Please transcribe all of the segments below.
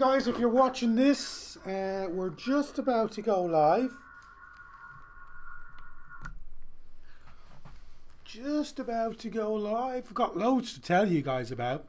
Guys, if you're watching this, we're just about to go live. Just about to go live. We've got loads to tell you guys about.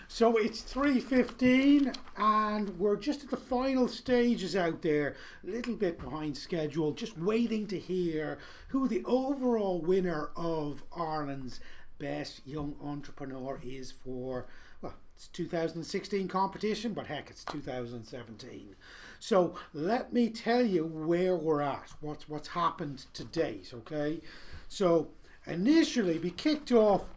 So it's 3:15 and we're just at the final stages out there, a little bit behind schedule, just waiting to hear who the overall winner of Ireland's Best Young Entrepreneur is for, well, it's 2016 competition, but heck, it's 2017. So let me tell you where we're at, what's happened to date, okay? So initially we kicked off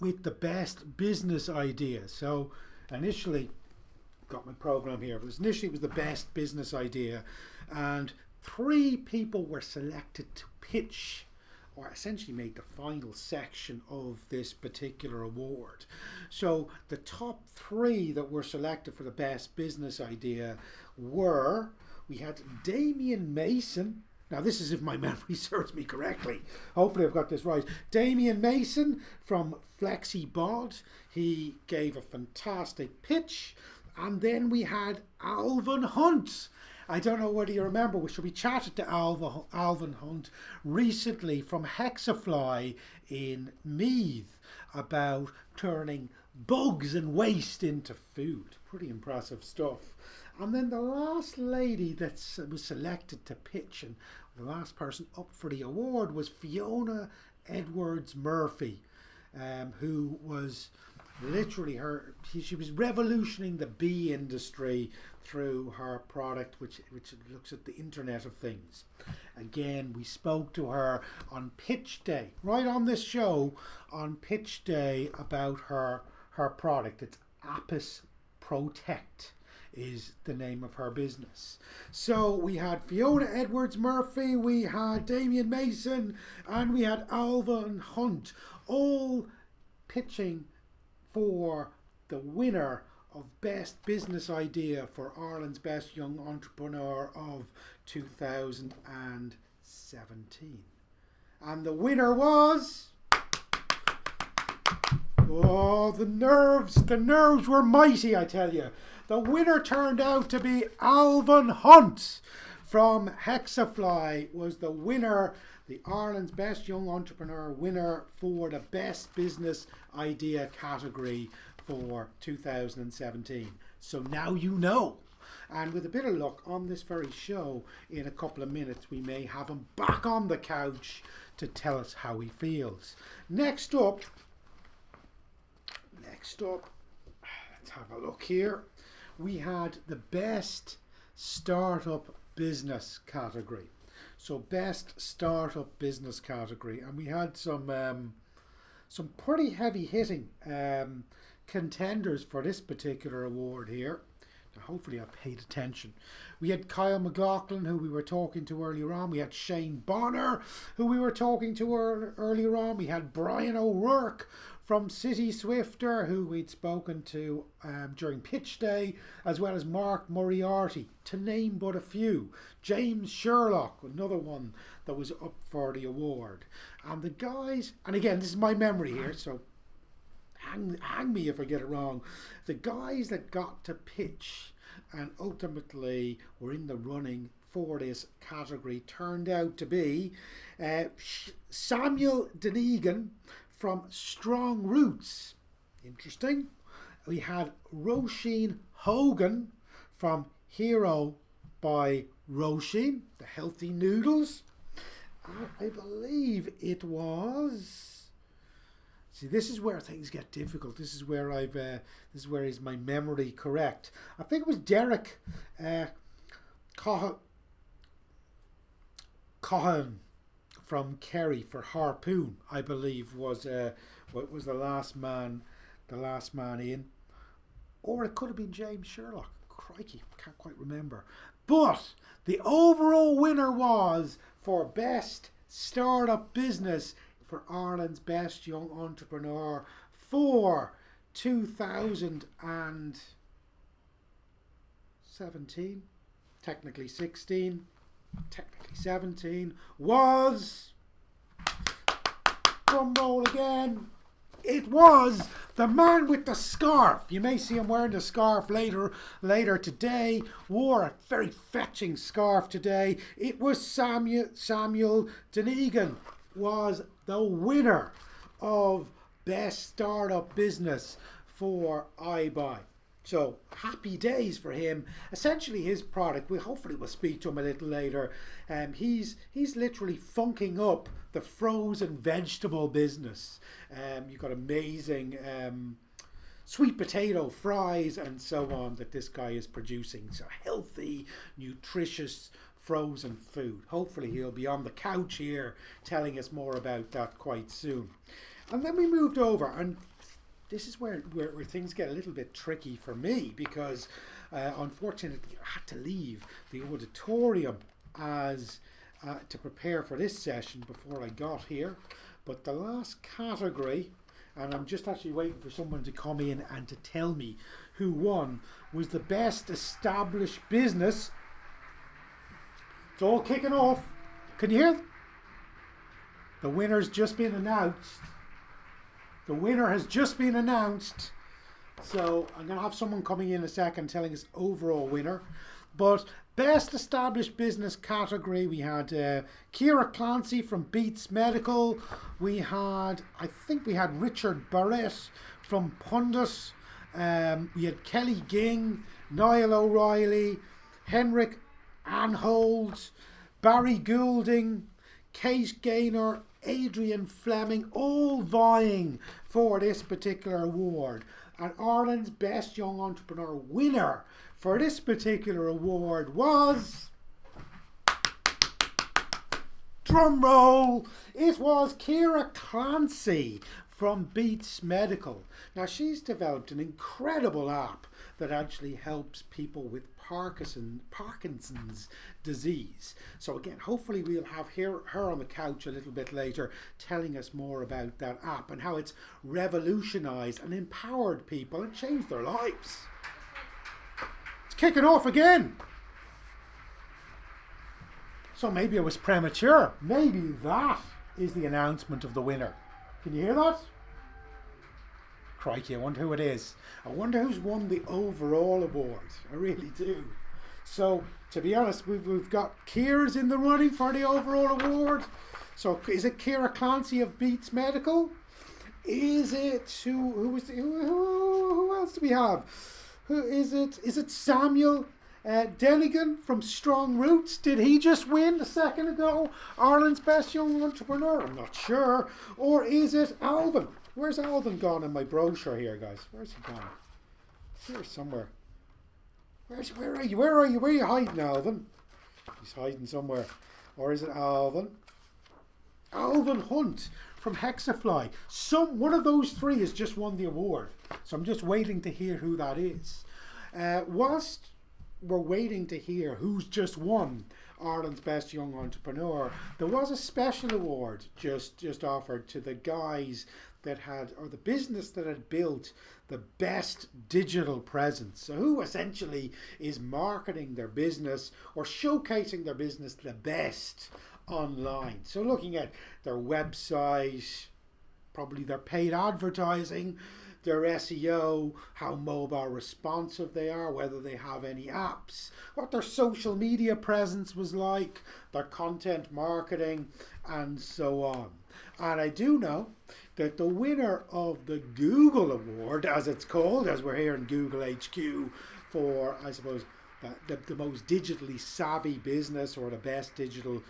with the best business idea. So initially, got my program here, but initially it was the best business idea, and 3 people were selected to pitch, or essentially make the final section of this particular award. So the top 3 that were selected for the best business idea were, we had Damien Mason. Now this is if my memory serves me correctly. Hopefully I've got this right. Damien Mason from FlexiBod. He gave a fantastic pitch. And then we had Alvin Hunt. I don't know whether you remember, we chatted to Alvin Hunt recently from Hexafly in Meath about turning bugs and waste into food. Pretty impressive stuff. And then the last lady that was selected to pitch, and the last person up for the award, was Fiona Edwards Murphy, who was literally she was revolutioning the bee industry through her product, which looks at the Internet of Things. Again, we spoke to her on pitch day, right on this show, on pitch day, about her product. It's Apis Protect is the name of her business. So we had Fiona Edwards Murphy, we had Damien Mason, and we had Alvin Hunt, all pitching for the winner of Best Business Idea for Ireland's Best Young Entrepreneur of 2017. And the winner was... Oh, the nerves were mighty, I tell you. The winner turned out to be Alvin Hunt from Hexafly, was the winner, the Ireland's Best Young Entrepreneur winner for the Best Business Idea category for 2017. So now you know. And with a bit of luck on this very show, in a couple of minutes, we may have him back on the couch to tell us how he feels. Next up, let's have a look here. We had the Best Startup Business category. So Best Startup Business category. And we had some pretty heavy hitting contenders for this particular award here. Now, hopefully I paid attention. We had Kyle McLaughlin, who we were talking to earlier on. We had Shane Bonner, who we were talking to earlier on. We had Brian O'Rourke from City Swifter, who we'd spoken to during pitch day, as well as Mark Moriarty, to name but a few. James Sherlock, another one that was up for the award. And the guys, and again, this is my memory here, so hang me if I get it wrong. The guys that got to pitch and ultimately were in the running for this category turned out to be Samuel Denegan from Strong Roots. Interesting. We had Roisin Hogan from Hero by Roisin, the healthy noodles. And I believe it was... See, this is where things get difficult. This is where is my memory correct? I think it was Derek Cohen from Kerry for Harpoon, I believe, was what was the last man in, or it could have been James Sherlock. Crikey, can't quite remember. But the overall winner was for Best Startup Business for Ireland's Best Young Entrepreneur for 2017, technically 16, technically 17, was again. It was the man with the scarf. You may see him wearing the scarf later today. Wore a very fetching scarf today. It was Samuel Dunnigan was the winner of Best Startup Business for IBYE. So happy days for him. Essentially his product, we hopefully will speak to him a little later. He's literally funking up the frozen vegetable business. You've got amazing sweet potato fries and so on that this guy is producing. So healthy, nutritious frozen food. Hopefully he'll be on the couch here telling us more about that quite soon. And then we moved over, and this is where things get a little bit tricky for me, because unfortunately I had to leave the auditorium as to prepare for this session before I got here. But the last category, and I'm just actually waiting for someone to come in and to tell me who won, was the best established business. It's all kicking off. Can you hear? The winner's just been announced. The winner has just been announced. So I'm going to have someone coming in a second telling us overall winner. But best established business category, we had Ciara Clancy from Beats Medical. I think we had Richard Barrett from Pundit. We had Kelly Ging, Niall O'Reilly, Henrik Anhold, Barry Goulding, Kate Gaynor, Adrian Fleming, all vying for this particular award. And Ireland's Best Young Entrepreneur winner for this particular award was, drum roll, it was Ciara Clancy from Beats Medical. Now she's developed an incredible app that actually helps people with Parkinson's disease. So again, hopefully we'll have her on the couch a little bit later telling us more about that app and how it's revolutionized and empowered people and changed their lives. It's kicking off again. So maybe I was premature. Maybe that is the announcement of the winner. Can you hear that? Crikey, I wonder who it is. I wonder who's won the overall award. I really do. So, to be honest, we've got Ciara's in the running for the overall award. So, is it Ciara Clancy of Beats Medical? Is it who else do we have? Who is it? Is it Samuel Dunnigan from Strong Roots? Did he just win a second ago? Ireland's Best Young Entrepreneur? I'm not sure. Or is it Alvin? Where's Alvin gone in my brochure here, guys? Where's he gone? Here somewhere. Where are you? Where are you hiding, Alvin? He's hiding somewhere. Or is it Alvin? Alvin Hunt from Hexafly. One of those three has just won the award. So I'm just waiting to hear who that is. Whilst we're waiting to hear who's just won Ireland's Best Young Entrepreneur, there was a special award just offered to the guys that had, or the business that had built the best digital presence. So who essentially is marketing their business or showcasing their business the best online. So looking at their website, probably their paid advertising, their SEO, how mobile responsive they are, whether they have any apps, what their social media presence was like, their content marketing, and so on. And I do know that the winner of the Google Award, as it's called, as we're here in Google HQ for, I suppose, the most digitally savvy business or the best digital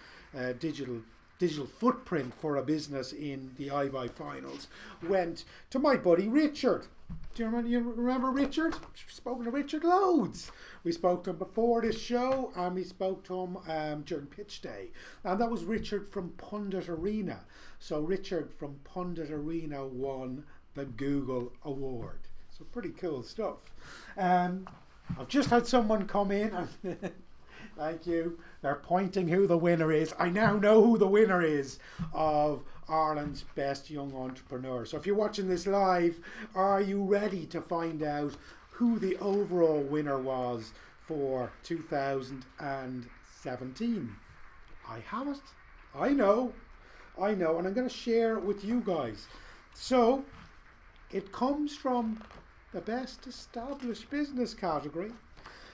footprint for a business in the IBYE finals, went to my buddy Richard. Do you remember Richard? We've spoken to Richard loads. We spoke to him before this show and we spoke to him during pitch day. And that was Richard from Pundit Arena. So Richard from Pundit Arena won the Google Award. So pretty cool stuff. I've just had someone come in and thank you. They're pointing who the winner is. I now know who the winner is of Ireland's Best Young Entrepreneur. So if you're watching this live, are you ready to find out who the overall winner was for 2017? I have it. I know. And I'm going to share it with you guys. So it comes from the best established business category.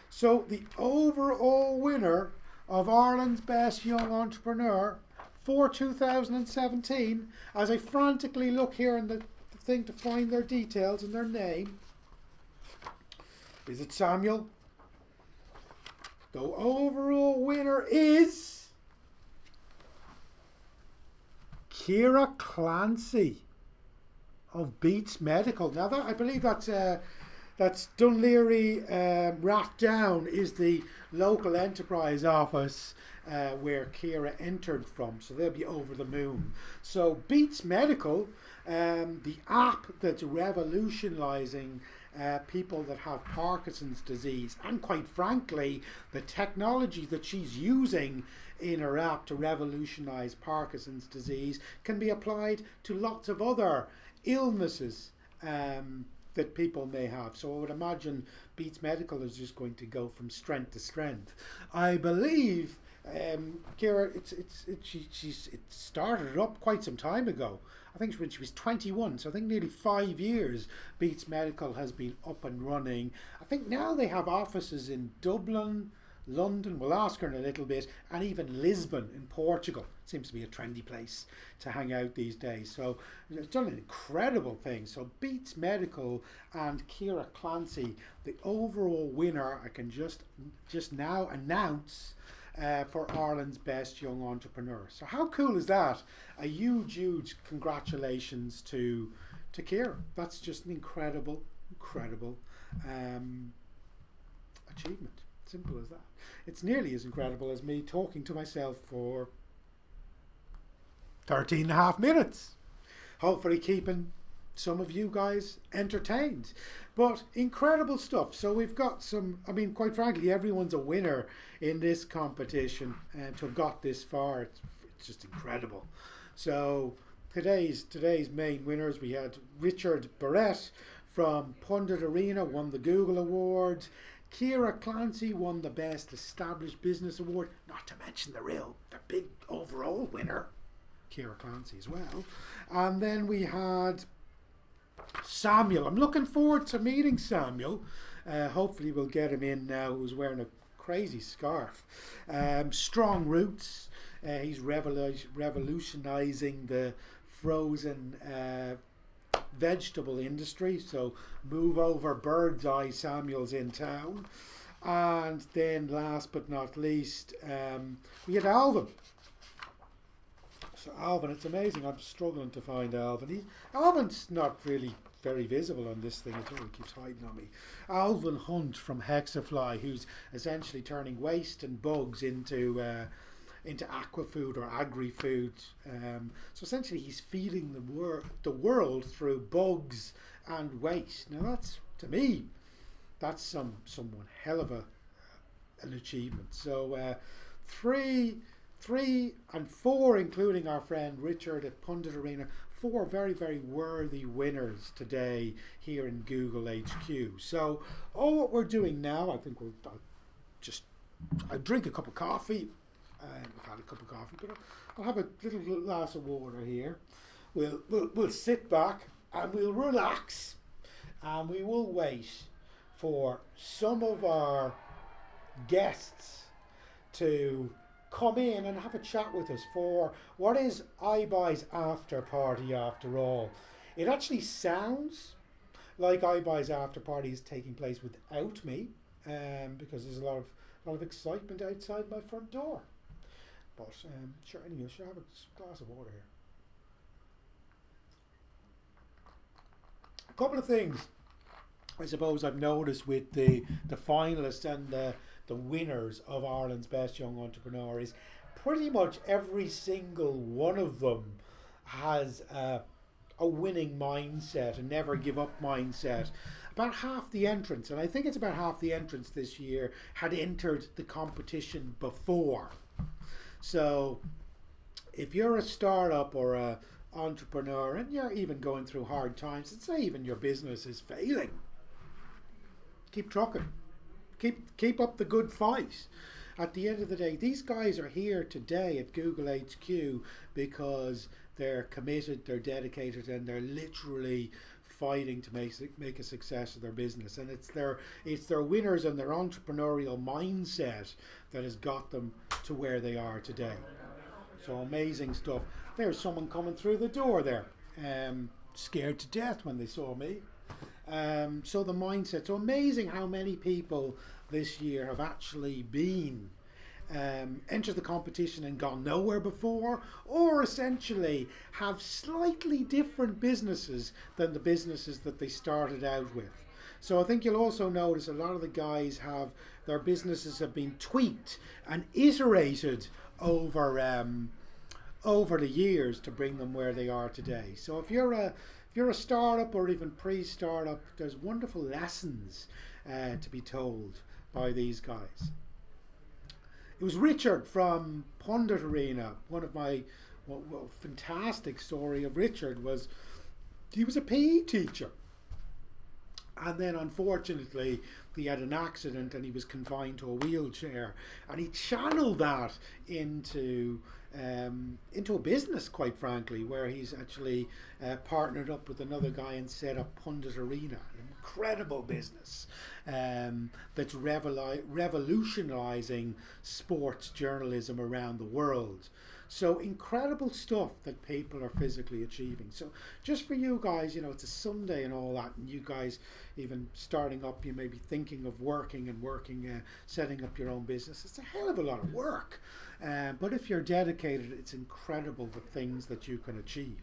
So the overall winner of Ireland's Best Young Entrepreneur for 2017, as I frantically look here in the thing to find their details and their name, is it Samuel? The overall winner is Ciara Clancy of Beats Medical. Now that I believe that's Dunleary Rathdown is the local enterprise office where Ciara entered from, so they'll be over the moon. So Beats Medical, the app that's revolutionising people that have Parkinson's disease, and quite frankly the technology that she's using in her app to revolutionise Parkinson's disease can be applied to lots of other illnesses that people may have. So I would imagine Beats Medical is just going to go from strength to strength. I believe Ciara, it started up quite some time ago. I think when she was 21, so I think nearly 5 years Beats Medical has been up and running. I think now they have offices in Dublin, London, we'll ask her in a little bit, and even Lisbon in Portugal. Seems to be a trendy place to hang out these days. So it's done an incredible thing. So Beats Medical and Ciara Clancy, the overall winner, I can just now announce for Ireland's Best Young Entrepreneur. So how cool is that? A huge congratulations to Ciara. That's just an incredible achievement. Simple as that. It's nearly as incredible as me talking to myself for 13 and a half minutes. Hopefully keeping some of you guys entertained. But incredible stuff. So we've got some, I mean, quite frankly, everyone's a winner in this competition, and to have got this far, it's just incredible. So today's main winners, we had Richard Barrett from Pundit Arena, won the Google Award. Ciara Clancy won the Best Established Business Award, not to mention the big overall winner, Ciara Clancy as well. And then we had Samuel. I'm looking forward to meeting Samuel. Hopefully we'll get him in now, who's wearing a crazy scarf. Strong Roots. He's revolutionising the frozen vegetable industry, so move over, bird's eye, Samuel's in town. And then last but not least, we had Alvin. So Alvin, it's amazing, I'm struggling to find Alvin. Alvin's not really very visible on this thing at all, he keeps hiding on me. Alvin Hunt from Hexafly, who's essentially turning waste and bugs into aqua-food or agri-food. So essentially he's feeding the world through bugs and waste. Now that's, to me, that's some one hell of an achievement. So 3 and 4, including our friend Richard at Pundit Arena, 4 very worthy winners today here in Google HQ. So all what we're doing now, I think I'll drink a cup of coffee. I've had a cup of coffee, but I'll have a little glass of water here. We'll sit back and we'll relax, and we will wait for some of our guests to come in and have a chat with us for what is IBYE's after party after all. It actually sounds like IBYE's after party is taking place without me, because there's a lot of excitement outside my front door. But sure, anyway, I should have a glass of water here. A couple of things I suppose I've noticed with the finalists and the winners of Ireland's Best Young Entrepreneur is pretty much every single one of them has a winning mindset, a never give up mindset. About half the entrants, and I think it's about half the entrants this year, had entered the competition before. So if you're a startup or a entrepreneur and you're even going through hard times, and say even your business is failing, keep trucking, keep up the good fight. At the end of the day, these guys are here today at Google HQ because they're committed, they're dedicated, and they're literally fighting to make a success of their business. And it's their winners and their entrepreneurial mindset that has got them to where they are today. So amazing stuff. There's someone coming through the door there, scared to death when they saw me. So the mindset. So amazing how many people this year have actually been entered the competition and gone nowhere before, or essentially have slightly different businesses than the businesses that they started out with. So I think you'll also notice a lot of the guys have their businesses have been tweaked and iterated over the years to bring them where they are today. So if you're a startup or even pre-startup, there's wonderful lessons to be told by these guys. It was Richard from Pundit Arena. One of my fantastic story of Richard was he was a PE teacher. And then unfortunately he had an accident and he was confined to a wheelchair, and he channeled that into a business, quite frankly, where he's actually partnered up with another guy and set up Pundit Arena, an incredible business that's revolutionizing sports journalism around the world. So incredible stuff that people are physically achieving. So just for you guys, it's a Sunday and all that, and you guys even starting up, you may be thinking of working, setting up your own business. It's a hell of a lot of work. But if you're dedicated, it's incredible the things that you can achieve.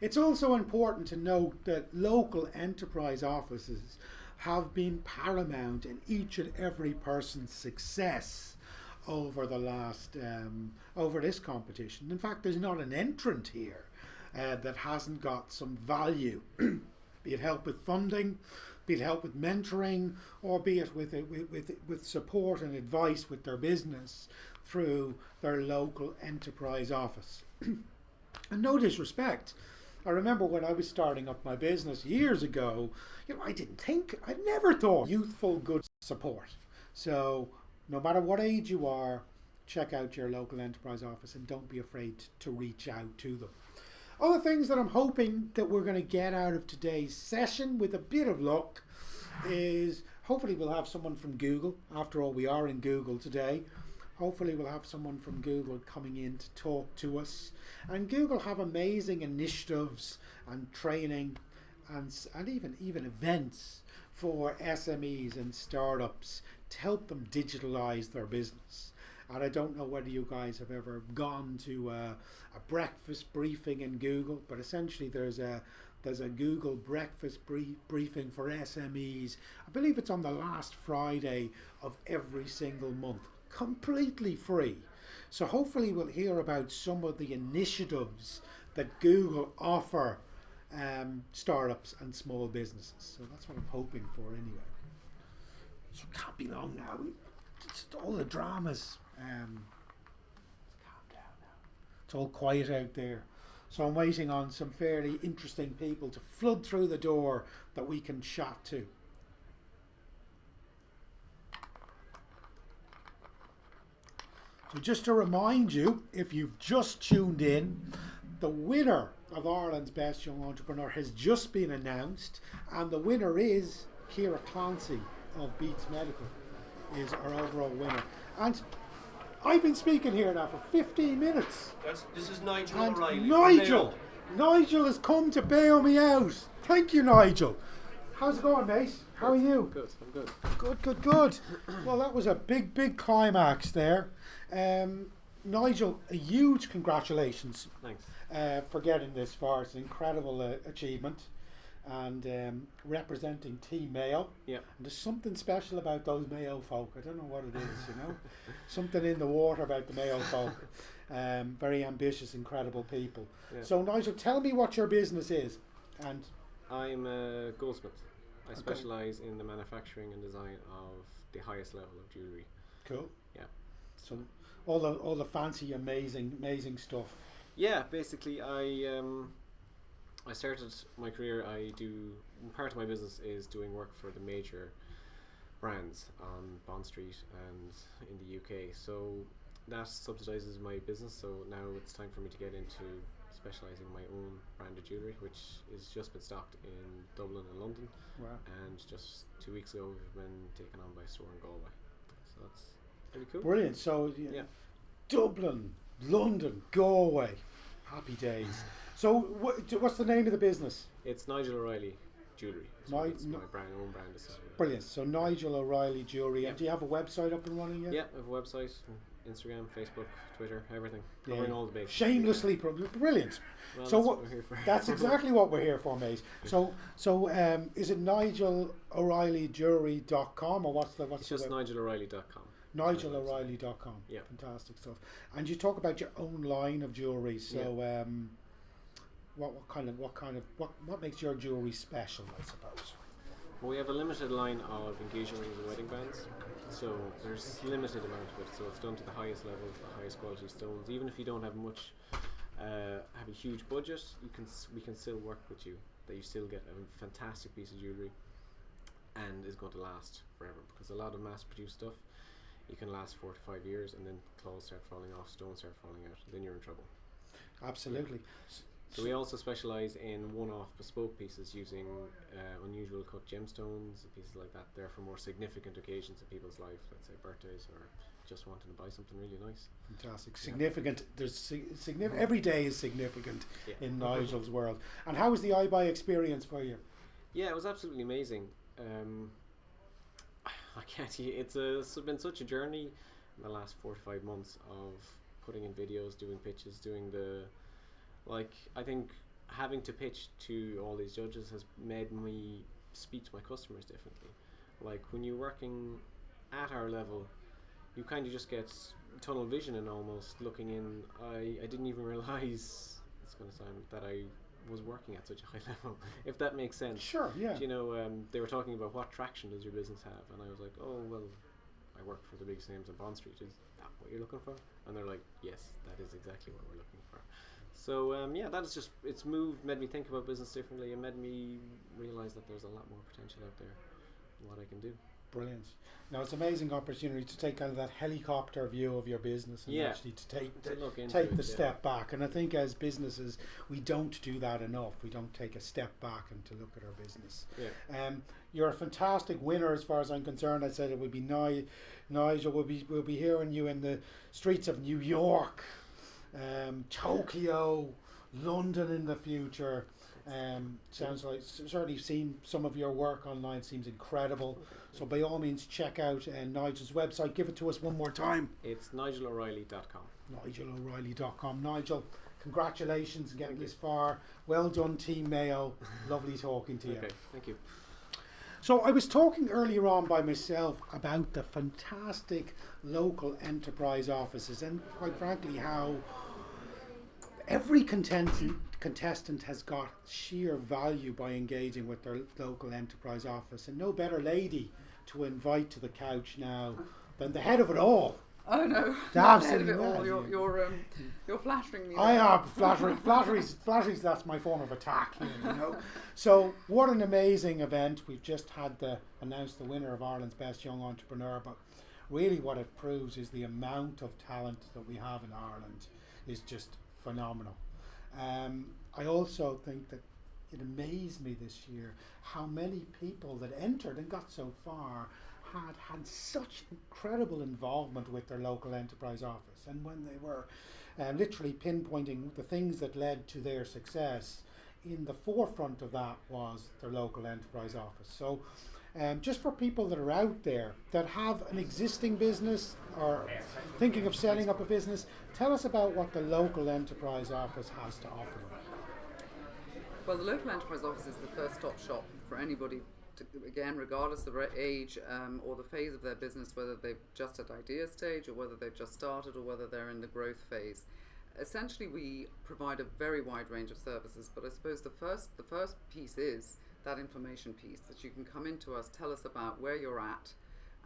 It's also important to note that local enterprise offices have been paramount in each and every person's success over the last over this competition. In fact, there's not an entrant here that hasn't got some value, be it help with funding, be it help with mentoring, or be it with support and advice with their business through their local enterprise office. And no disrespect, I remember when I was starting up my business years ago, I'd never thought youthful good support. So no matter what age you are, check out your local enterprise office and don't be afraid to reach out to them. Other things that I'm hoping that we're going to get out of today's session, with a bit of luck, is hopefully we'll have someone from Google. After all, we are in Google today. Hopefully we'll have someone from Google coming in to talk to us. And Google have amazing initiatives and training and even events for SMEs and startups to help them digitalize their business. And I don't know whether you guys have ever gone to a breakfast briefing in Google, but essentially there's a Google breakfast briefing for SMEs. I believe it's on the last Friday of every single month, completely free. So hopefully we'll hear about some of the initiatives that Google offer startups and small businesses. So that's what I'm hoping for anyway. So it can't be long now. Just all the dramas. Calm down now. It's all quiet out there. So I'm waiting on some fairly interesting people to flood through the door that we can chat to. So just to remind you, if you've just tuned in, the winner of Ireland's Best Young Entrepreneur has just been announced, and the winner is Ciara Clancy of Beats Medical, is our overall winner. And I've been speaking here now for 15 minutes. This is Nigel and O'Reilly. Nigel has come to bail me out. Thank you, Nigel. How's it going, mate? How are you? Good, I'm good. Good. Well, that was a big climax there. Nigel, a huge congratulations. Thanks. For getting this far. It's an incredible achievement, and representing Team Mayo. Yeah. And there's something special about those Mayo folk. I don't know what it is, something in the water about the Mayo folk. Very ambitious, incredible people. Yeah. So Nigel, tell me what your business is. And I'm a goldsmith. I specialise in the manufacturing and design of the highest level of jewellery. Cool. Yeah. So all the fancy, amazing stuff. Yeah, basically I started my career, part of my business is doing work for the major brands on Bond Street and in the UK. So that subsidises my business, so now it's time for me to get into specialise in my own branded jewellery, which is just been stocked in Dublin and London. Wow. And just 2 weeks ago, we've been taken on by a store in Galway. So that's pretty cool. Brilliant. So Yeah. Dublin, London, Galway, happy days. So what's the name of the business? It's Nigel O'Reilly Jewellery. It's my own brand. Brilliant. So Nigel O'Reilly Jewellery. Yeah. And do you have a website up and running yet? Yeah, I have a website, Instagram, Facebook, Twitter, everything. Covering all the bases. Shamelessly, brilliant. Well, so that's what we're here for. That's exactly what we're here for, mate. So is it NigelO'ReillyJewelry.com or what's It's just NigelO'Reilly.com. NigelO'Reilly.com. Yeah. Fantastic stuff. And you talk about your own line of jewelry. So what makes your jewelry special, I suppose? Well, we have a limited line of engagement rings and wedding bands. So there's limited amount of it. So it's done to the highest level, the highest quality stones. Even if you don't have much, have a huge budget, we can still work with you. That you still get a fantastic piece of jewelry, and is going to last forever. Because a lot of mass-produced stuff, you can last 4 to 5 years, and then claws start falling off, stones start falling out, then you're in trouble. Absolutely. So we also specialise in one-off bespoke pieces using unusual cut gemstones, pieces like that. They're for more significant occasions in people's life, let's say birthdays or just wanting to buy something really nice. Fantastic. Significant. There's every day is significant in Nigel's world. And how was the IBYE experience for you? Yeah, it was absolutely amazing. I can't. It's been such a journey in the last 4 to 5 months of putting in videos, doing pitches, doing I think having to pitch to all these judges has made me speak to my customers differently. Like when you're working at our level, you kind of just get tunnel vision and almost looking in. I didn't even realize, it's going to sound, that I was working at such a high level, if that makes sense. Sure, yeah. You know, they were talking about what traction does your business have, and I was like, oh well, I work for the biggest names on Bond Street. Is that what you're looking for? And they're like, yes, that is exactly what we're looking for. So that is just, made me think about business differently, and made me realise that there's a lot more potential out there in what I can do. Brilliant. Now it's an amazing opportunity to take kind of that helicopter view of your business and actually to take the step back. And I think as businesses, we don't do that enough. We don't take a step back and to look at our business. Yeah. You're a fantastic winner as far as I'm concerned. I said it would be Nigel. We'll be hearing you in the streets of New York, Tokyo, London in the future. Sounds like, certainly seen some of your work online, seems incredible. So by all means check out Nigel's website. Give it to us one more time. It's NigelO'Reilly.com. NigelO'Reilly.com. Nigel, congratulations on getting this far. Well done, Team Mayo. Lovely talking to you. Okay, thank you. So I was talking earlier on by myself about the fantastic local enterprise offices, and quite frankly how every contestant has got sheer value by engaging with their local enterprise office, and no better lady to invite to the couch now than the head of it all. Oh no! Not the head of it all. You're flattering me. I am flattering. Flattery's that's my form of attack here, you know. So what an amazing event! We've just had announced the winner of Ireland's Best Young Entrepreneur, but really what it proves is the amount of talent that we have in Ireland is just phenomenal. I also think that it amazed me this year how many people that entered and got so far had such incredible involvement with their local enterprise office, and when they were literally pinpointing the things that led to their success, in the forefront of that was their local enterprise office. So just for people that are out there that have an existing business or thinking of setting up a business, tell us about what the local enterprise office has to offer them. Well, the local enterprise office is the first stop shop for anybody, again, regardless of their age or the phase of their business, whether they've just at idea stage or whether they've just started or whether they're in the growth phase. Essentially, we provide a very wide range of services, but I suppose the first piece is that information piece, that you can come into us, tell us about where you're at,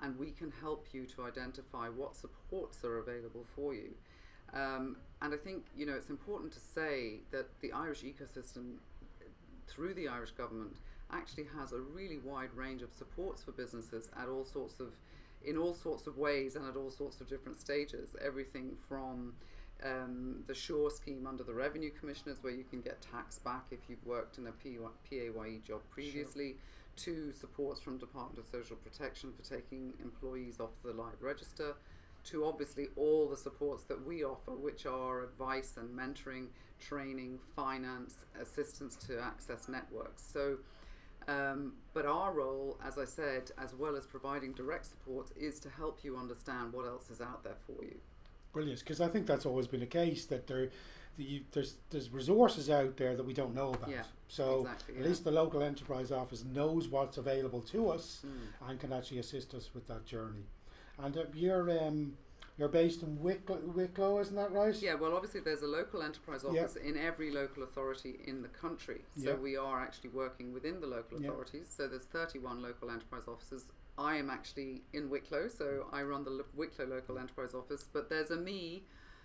and we can help you to identify what supports are available for you. And I think, it's important to say that the Irish ecosystem, through the Irish government, actually has a really wide range of supports for businesses in all sorts of ways and at all sorts of different stages. Everything from the Sure scheme under the Revenue Commissioners, where you can get tax back if you've worked in a PAYE job previously, to supports from Department of Social Protection for taking employees off the live register, to obviously all the supports that we offer, which are advice and mentoring, training, finance, assistance to access networks. So, but our role, as I said, as well as providing direct support, is to help you understand what else is out there for you. Brilliant, because I think that's always been the case, that there's resources out there that we don't know about. Yeah, so exactly, at least the local enterprise office knows what's available to us and can actually assist us with that journey. And you're based in Wicklow, isn't that right? Yeah, well, obviously there's a local enterprise office in every local authority in the country. So we are actually working within the local authorities. So there's 31 local enterprise offices. I am actually in Wicklow, so I run the Wicklow local enterprise office. But there's a me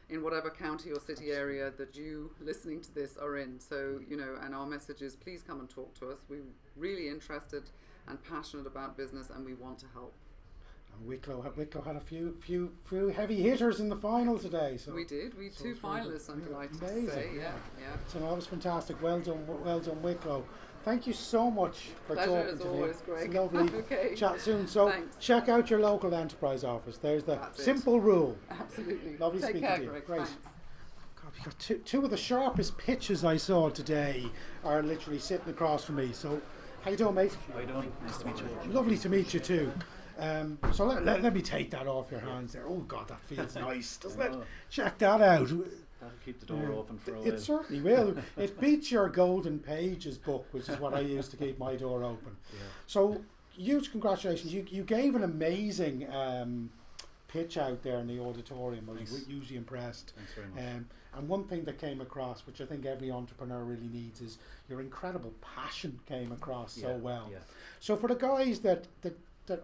in whatever county or city area that you listening to this are in. So, and our message is, please come and talk to us. We're really interested and passionate about business, and we want to help. Wicklow had a few heavy hitters in the final today. So we did. We had two finalists, I'm delighted to say. Yeah. So that was fantastic. Well done, Wicklow. Thank you so much for Pleasure talking as to always, me. Greg. It's lovely. Okay. Chat soon. So Thanks. check out your local enterprise office. There's the That's simple rule. Absolutely. Lovely Take speaking care, to you. Greg. Great. Thanks. God, we got two of the sharpest pitches I saw today are literally sitting across from me. So how you doing, mate? How you doing? Nice to meet you. Lovely to meet you too. So let me take that off your hands there. Oh God, that feels nice, doesn't it? Check that out. That'll keep the door open for a while. It certainly will. It beats your Golden Pages book, which is what I use to keep my door open. Yeah. So huge congratulations. You gave an amazing pitch out there in the auditorium. I was hugely impressed. Thanks very much. And one thing that came across, which I think every entrepreneur really needs, is your incredible passion came across so well. Yeah. So for the guys that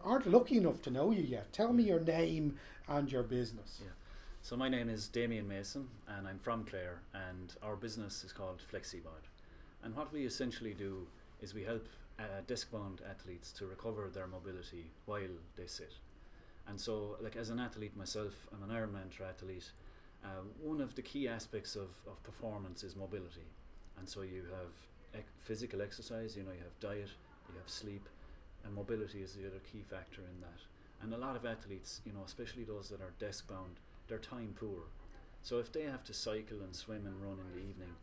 aren't lucky enough to know you yet, tell me your name and your business. Yeah. So my name is Damien Mason, and I'm from Clare, and our business is called FlexiBod. And what we essentially do is we help desk-bound athletes to recover their mobility while they sit. And so, like, as an athlete myself, I'm an Ironman triathlete. One of the key aspects of performance is mobility. And so you have physical exercise, you have diet, you have sleep, and mobility is the other key factor in that. And a lot of athletes, especially those that are desk bound, they're time poor. So if they have to cycle and swim and run in the evening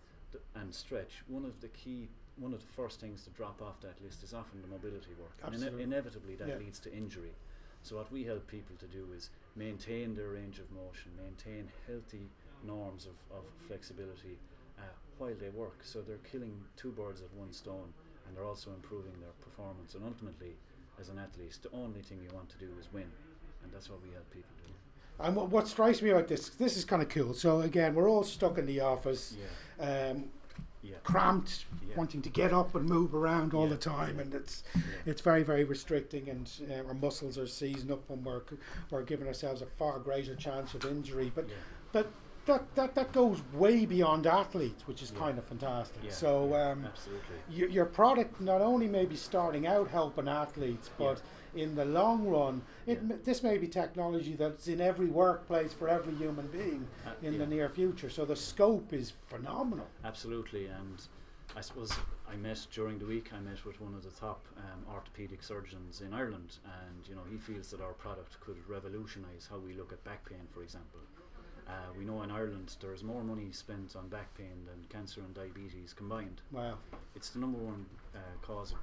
and stretch, one of the first things to drop off that list is often the mobility work. Absolutely. And inevitably that leads to injury. So what we help people to do is maintain their range of motion, maintain healthy norms of flexibility while they work. So they're killing two birds with one stone, and they're also improving their performance. And ultimately, as an athlete, the only thing you want to do is win, and that's what we help people do. And what strikes me about this is kind of cool. So again, we're all stuck in the office, cramped, wanting to get up and move around all the time, and it's very, very restricting, and our muscles are seizing up when we're giving ourselves a far greater chance of injury. But that goes way beyond athletes, which is kind of fantastic. Yeah, so absolutely. Your product not only may be starting out helping athletes, but in the long run, this may be technology that's in every workplace for every human being in the near future. So the scope is phenomenal. Absolutely. And I suppose during the week I met with one of the top orthopedic surgeons in Ireland, and he feels that our product could revolutionise how we look at back pain, for example. We know in Ireland there's more money spent on back pain than cancer and diabetes combined. Wow. It's the number one cause of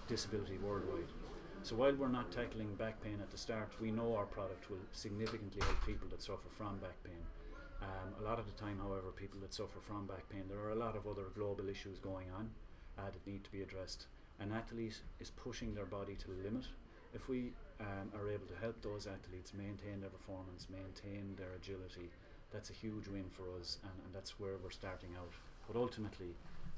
disability worldwide. So while we're not tackling back pain at the start, we know our product will significantly help people that suffer from back pain. A lot of the time, however, people that suffer from back pain, there are a lot of other global issues going on that need to be addressed. An athlete is pushing their body to the limit. If we are able to help those athletes maintain their performance, maintain their agility, that's a huge win for us, and that's where we're starting out. But ultimately,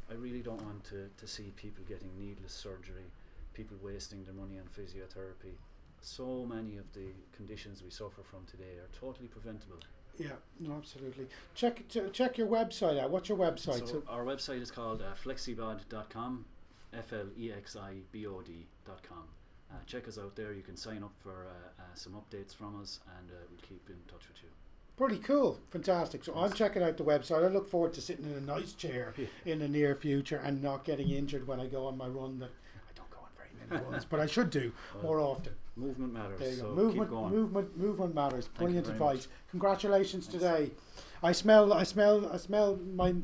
I really don't want to see people getting needless surgery, people wasting their money on physiotherapy. So many of the conditions we suffer from today are totally preventable. Yeah, no, absolutely. Check your website out. What's your website? So our website is called flexibod.com, FLEXIBOD.com. Check us out there. You can sign up for some updates from us, and we'll keep in touch with you. Pretty cool, fantastic. So I'm checking out the website. I look forward to sitting in a nice chair in the near future and not getting injured when I go on my run. That I don't go on very many runs, but I should do more often. Movement matters. There you go. So keep going. Movement matters. Thank Brilliant you very advice. much. Congratulations today. I smell my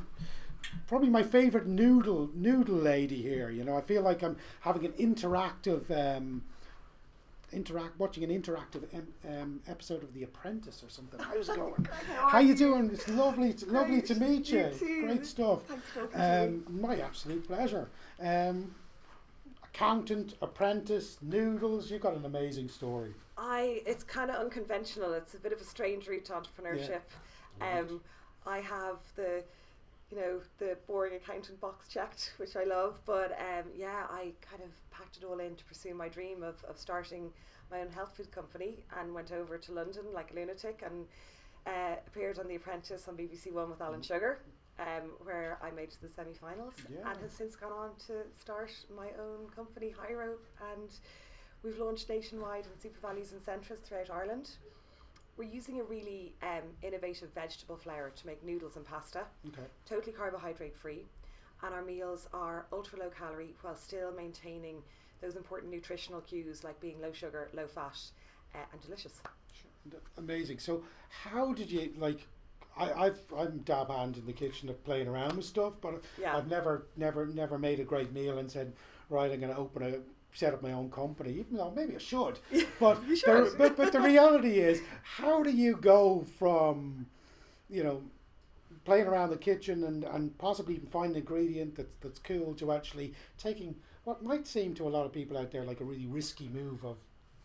probably my favorite noodle lady here. You know, I feel like I'm having an interactive. Watching an interactive episode of The Apprentice or something. How's it going? How you doing? It's lovely. It's lovely to meet you. Great stuff. Thanks for talking to me. My absolute pleasure. Accountant, apprentice, noodles. You've got an amazing story. It's kind of unconventional. It's a bit of a strange route to entrepreneurship. Right. I have the boring accountant box checked, which I love. But I kind of packed it all in to pursue my dream of starting my own health food company, and went over to London like a lunatic and appeared on The Apprentice on BBC One with Alan Sugar, where I made it to the semi-finals, and have since gone on to start my own company, Hyro, and we've launched nationwide in super values and centres throughout Ireland. We're using a really innovative vegetable flour to make noodles and pasta, totally carbohydrate free, and our meals are ultra low calorie while still maintaining those important nutritional cues like being low sugar, low fat, and delicious. Amazing. So how did you I'm dab hand in the kitchen of playing around with stuff, but I've never made a great meal and said, right, I'm going to set up my own company, even though maybe I should. But You should. but the reality is, how do you go from, playing around the kitchen and possibly even find an ingredient that's cool to actually taking what might seem to a lot of people out there like a really risky move of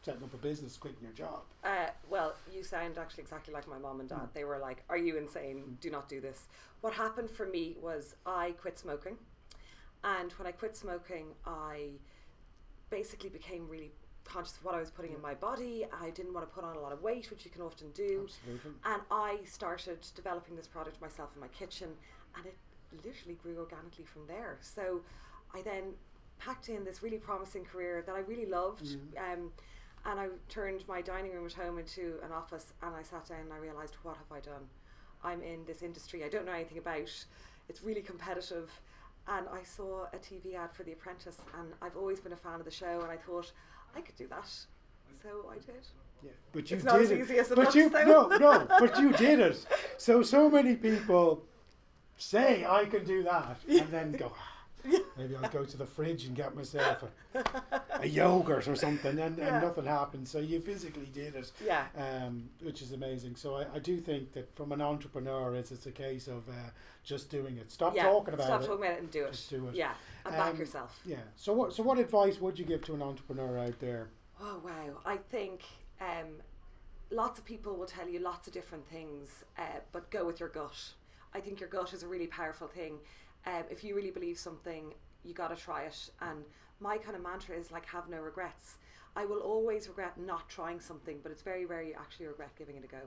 setting up a business, quitting your job? Well, you sound actually exactly like my mom and dad. They were like, are you insane? Do not do this. What happened for me was I quit smoking. And when I quit smoking, I basically became really conscious of what I was putting in my body. I didn't want to put on a lot of weight, which you can often do. Absolutely. And I started developing this product myself in my kitchen, and it literally grew organically from there. So I then packed in this really promising career that I really loved. And I turned my dining room at home into an office, and I sat down and I realised, what have I done? I'm in this industry I don't know anything about. It's really competitive. And I saw a TV ad for The Apprentice, and I've always been a fan of the show, and I thought I could do that. So I did. Yeah, but you It's did not as it. easy as it But looks, though. no, but you did it. So many people say I can do that, and then go, maybe I'll go to the fridge and get myself a yogurt or something, and nothing happens. So you physically did it, which is amazing. So I do think that from an entrepreneur, it's a case of just doing it. Stop talking about it and do it. Just do it. Yeah, and back yourself. Yeah. So what advice would you give to an entrepreneur out there? Oh wow, I think lots of people will tell you lots of different things, but go with your gut. I think your gut is a really powerful thing. If you really believe something, you got to try it. And my kind of mantra is like, have no regrets. I will always regret not trying something, but it's very rare you actually regret giving it a go.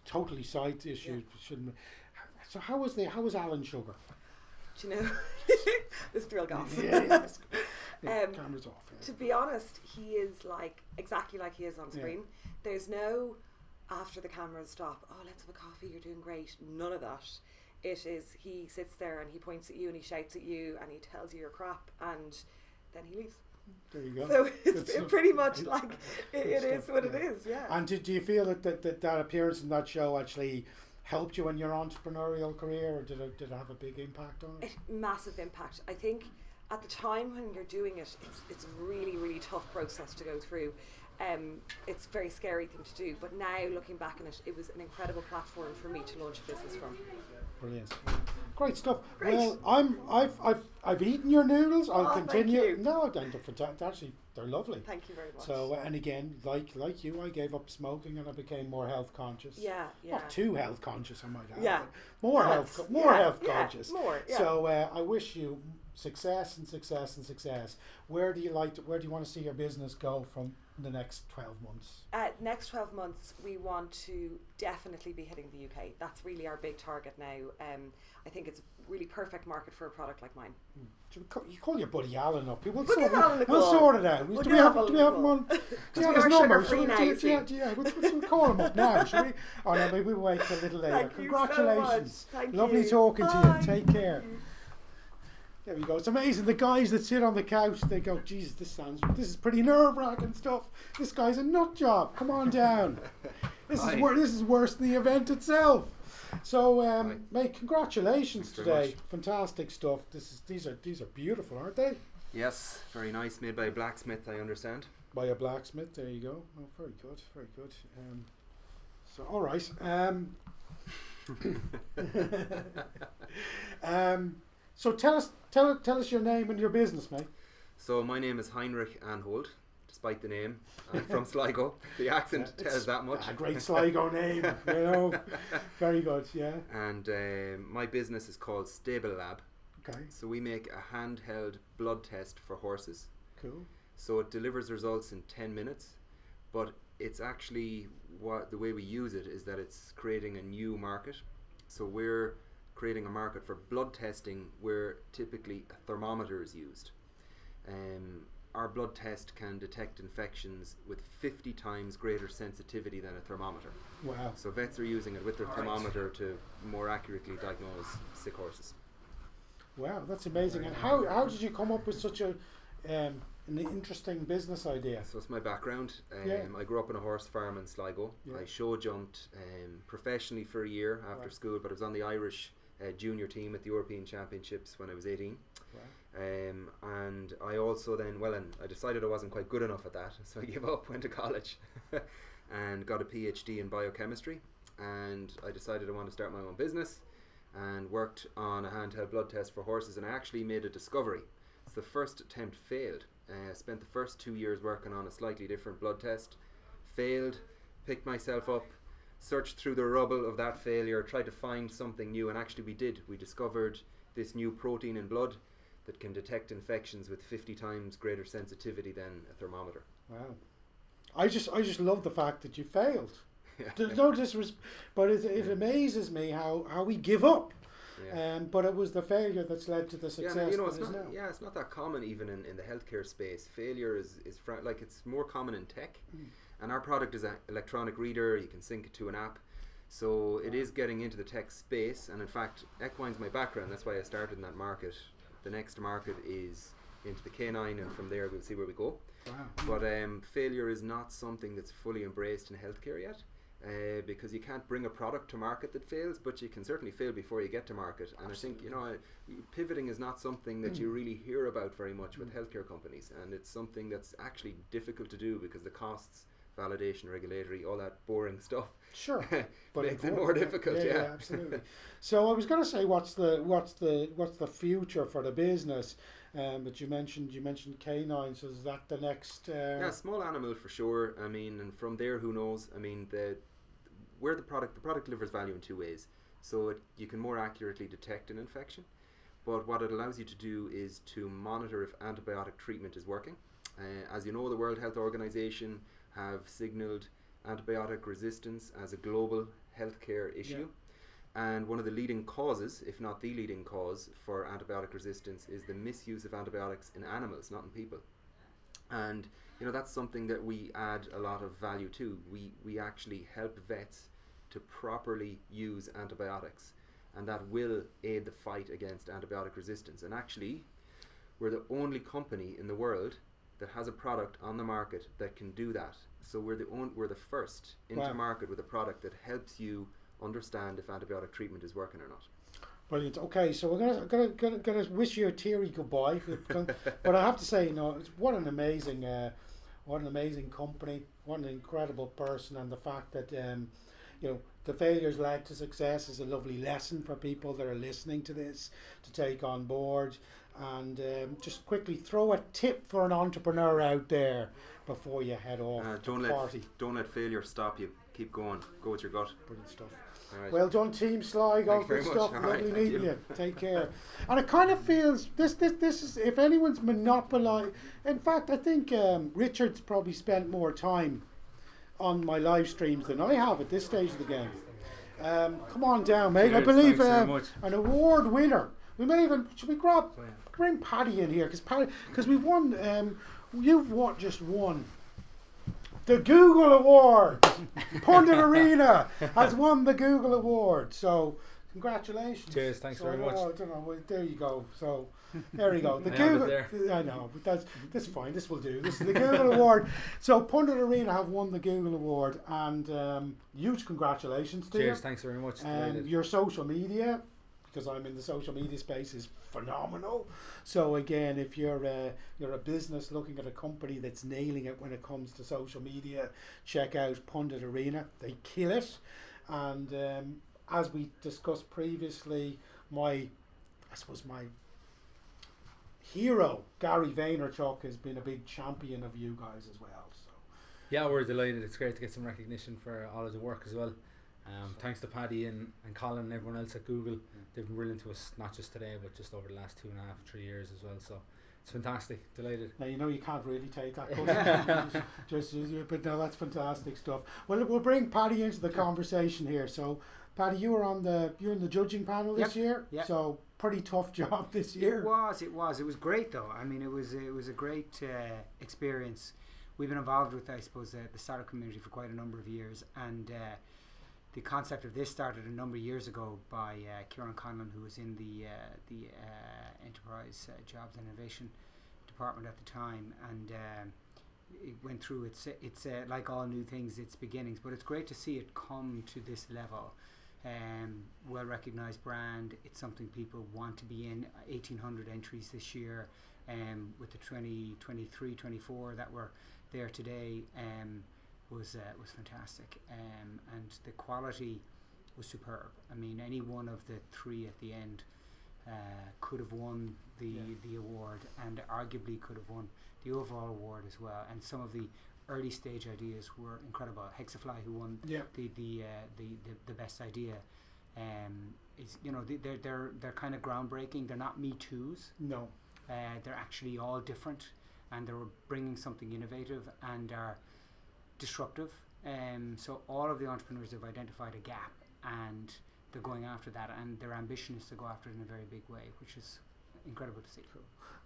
Totally side issue. Shouldn't. So how was Alan Sugar? Do you know, this is real gossip. Camera's off. To be honest, he is exactly like he is on screen. There's no after the cameras stop, oh, let's have a coffee, you're doing great. None of that. It is, he sits there and he points at you and he shouts at you and he tells you you're crap, and then he leaves. There you go. So it's pretty much like it is what it is, yeah. And do you feel that appearance in that show actually helped you in your entrepreneurial career, or did it have a big impact on it? Massive impact. I think at the time when you're doing it, it's a really, really tough process to go through. It's a very scary thing to do, but now looking back on it, it was an incredible platform for me to launch a business from. Brilliant, great stuff. Great. Well, I've eaten your noodles. I'll continue. Thank you. No, actually, they're lovely. Thank you very much. So, and again, like you, I gave up smoking and I became more health conscious. Yeah. Not too health conscious, I might add. Yeah. but more health conscious. More. Yeah. So I wish you success and success and success. Where do you want to see your business go from in the next 12 months? Next 12 months, we want to definitely be hitting the UK. That's really our big target now. I think it's a really perfect market for a product like mine. You call your buddy Alan up. We'll We'll sort, give Alan a we'll call. sort it out. We'll do give we have Alan him a on? call. Do you We have are his number? sugar-free Shall now, we, you see. we'll call him up now, shall we? Oh no, maybe we'll wait till a little later. Thank you so Congratulations. much. Thank Lovely you. talking to Bye. you. Take care. There we go. It's amazing. The guys that sit on the couch, they go, Jesus, this is pretty nerve-wracking stuff. This guy's a nut job. Come on down. This is worse than the event itself. So, mate, congratulations Thanks very today. Fantastic stuff. These are beautiful, aren't they? Yes, very nice. Made by a blacksmith, I understand. By a blacksmith. There you go. Oh, very good. Very good. So, all right. So tell us your name and your business, mate. So my name is Heinrich Anhold, despite the name. I'm from Sligo. The accent tells that much. A great Sligo name, you know. Very good, yeah. And my business is called Stable Lab. Okay, So we make a handheld blood test for horses. cool. So it delivers results in 10 minutes, but it's actually the way we use it is that it's creating a new market. So we're creating a market for blood testing where typically a thermometer is used. Our blood test can detect infections with 50 times greater sensitivity than a thermometer. Wow. So vets are using it with their thermometer to more accurately diagnose sick horses. Wow, that's amazing. And how did you come up with such an interesting business idea? So it's my background. Yeah. I grew up on a horse farm in Sligo. Yeah. I show jumped professionally for a year after Wow. school, but I was on the Irish junior team at the European Championships when I was 18. Wow. And I also then, and I decided I wasn't quite good enough at that, so I gave up, went to college and got a PhD in biochemistry. And I decided I wanted to start my own business and worked on a handheld blood test for horses, and I actually made a discovery. So the first attempt failed. I spent the first 2 years working on a slightly different blood test, failed, picked myself up, searched through the rubble of that failure, tried to find something new, and actually we did. We discovered this new protein in blood that can detect infections with 50 times greater sensitivity than a thermometer. Wow. I just love the fact that you failed. Yeah. There's no disrespect, but it amazes me how we give up. Yeah. But it was the failure that's led to the Yeah, success it's that is not. now. Yeah, it's not that common even in the healthcare space. Failure is like it's more common in tech, and our product is an electronic reader. You can sync it to an app, so it is getting into the tech space. And in fact, equine's my background. That's why I started in that market. The next market is into the canine, and from there we'll see where we go. Wow. But failure is not something that's fully embraced in healthcare yet. Because you can't bring a product to market that fails, but you can certainly fail before you get to market. And Absolutely. I think pivoting is not something that you really hear about very much with healthcare companies, and it's something that's actually difficult to do because the costs, validation, regulatory, all that boring stuff, Sure, but makes it important. more difficult. Yeah, Absolutely. So I was going to say, what's the future for the business? But you mentioned canines. So is that the next? Yeah, small animal for sure. I mean, and from there, who knows? I mean, the product delivers value in two ways. So you can more accurately detect an infection, but what it allows you to do is to monitor if antibiotic treatment is working. As you know, the World Health Organization have signaled antibiotic resistance as a global healthcare issue. And one of the leading causes, if not the leading cause, for antibiotic resistance is the misuse of antibiotics in animals, not in people. And that's something that we add a lot of value to. We actually help vets to properly use antibiotics, and that will aid the fight against antibiotic resistance. And actually, we're the only company in the world that has a product on the market that can do that. So we're the first into Wow. market with a product that helps you understand if antibiotic treatment is working or not. Brilliant. Okay, so we're gonna wish you a teary goodbye, but I have to say, what an amazing company, what an incredible person, and the fact that the failures led to success is a lovely lesson for people that are listening to this to take on board. And just quickly throw a tip for an entrepreneur out there before you head off to Don't the party. let failure stop you. Keep going. Go with your gut. Brilliant stuff. All right. Well done, Team Sligo. Thanks very Good much. stuff. All right, Lovely thank meeting you. you. Take care. And it kind of feels this is, if anyone's monopolised. In fact, I think Richard's probably spent more time on my live streams than I have at this stage of the game. Come on down, mate. I Cheers, believe thanks very much. an award winner. We may even should we bring Paddy in here because we've won. You've just won the Google Award. Pundit Arena has won the Google Award. So congratulations. Cheers, thanks very much. I don't know. Well, there you go. So there you go. The I have it Google. there. I know, but that's fine. This will do. This is the Google Award. So Pundit Arena have won the Google Award, and huge congratulations to you. Cheers, thanks very much. Delighted. Your social media, because I'm in the social media space, is phenomenal. So again, if you're a business looking at a company that's nailing it when it comes to social media, check out Pundit Arena. They kill it. And as we discussed previously, my hero Gary Vaynerchuk has been a big champion of you guys as well. So Yeah, we're delighted. It's great to get some recognition for all of the work as well. Thanks to Paddy and Colin and everyone else at Google. They've been brilliant to us, not just today, but just over the last 2.5, 3 years as well. So it's fantastic. Delighted. now you know you can't really take that custom, but no, that's fantastic stuff. Well, we'll bring Paddy into the conversation here. So Paddy, you're in the judging panel this year. Yep. So pretty tough job this year. It was great though. I mean, it was a great experience. We've been involved with, I suppose, the startup community for quite a number of years, and the concept of this started a number of years ago by Kieran Conlon, who was in the Enterprise Jobs and Innovation Department at the time, and it went through its like all new things, its beginnings, but it's great to see it come to this level. Well recognized brand. It's something people want to be in. 1,800 entries this year, with the 24 that were there today, was fantastic, and the quality was superb. I mean, any one of the three at the end could have won the award, and arguably could have won the overall award as well. And some of the early stage ideas were incredible. Hexafly, who won the best idea, is they're kind of groundbreaking. They're not Me Too's. No, they're actually all different, and they're bringing something innovative and are disruptive. So all of the entrepreneurs have identified a gap, and they're going after that, and their ambition is to go after it in a very big way, which is incredible to see.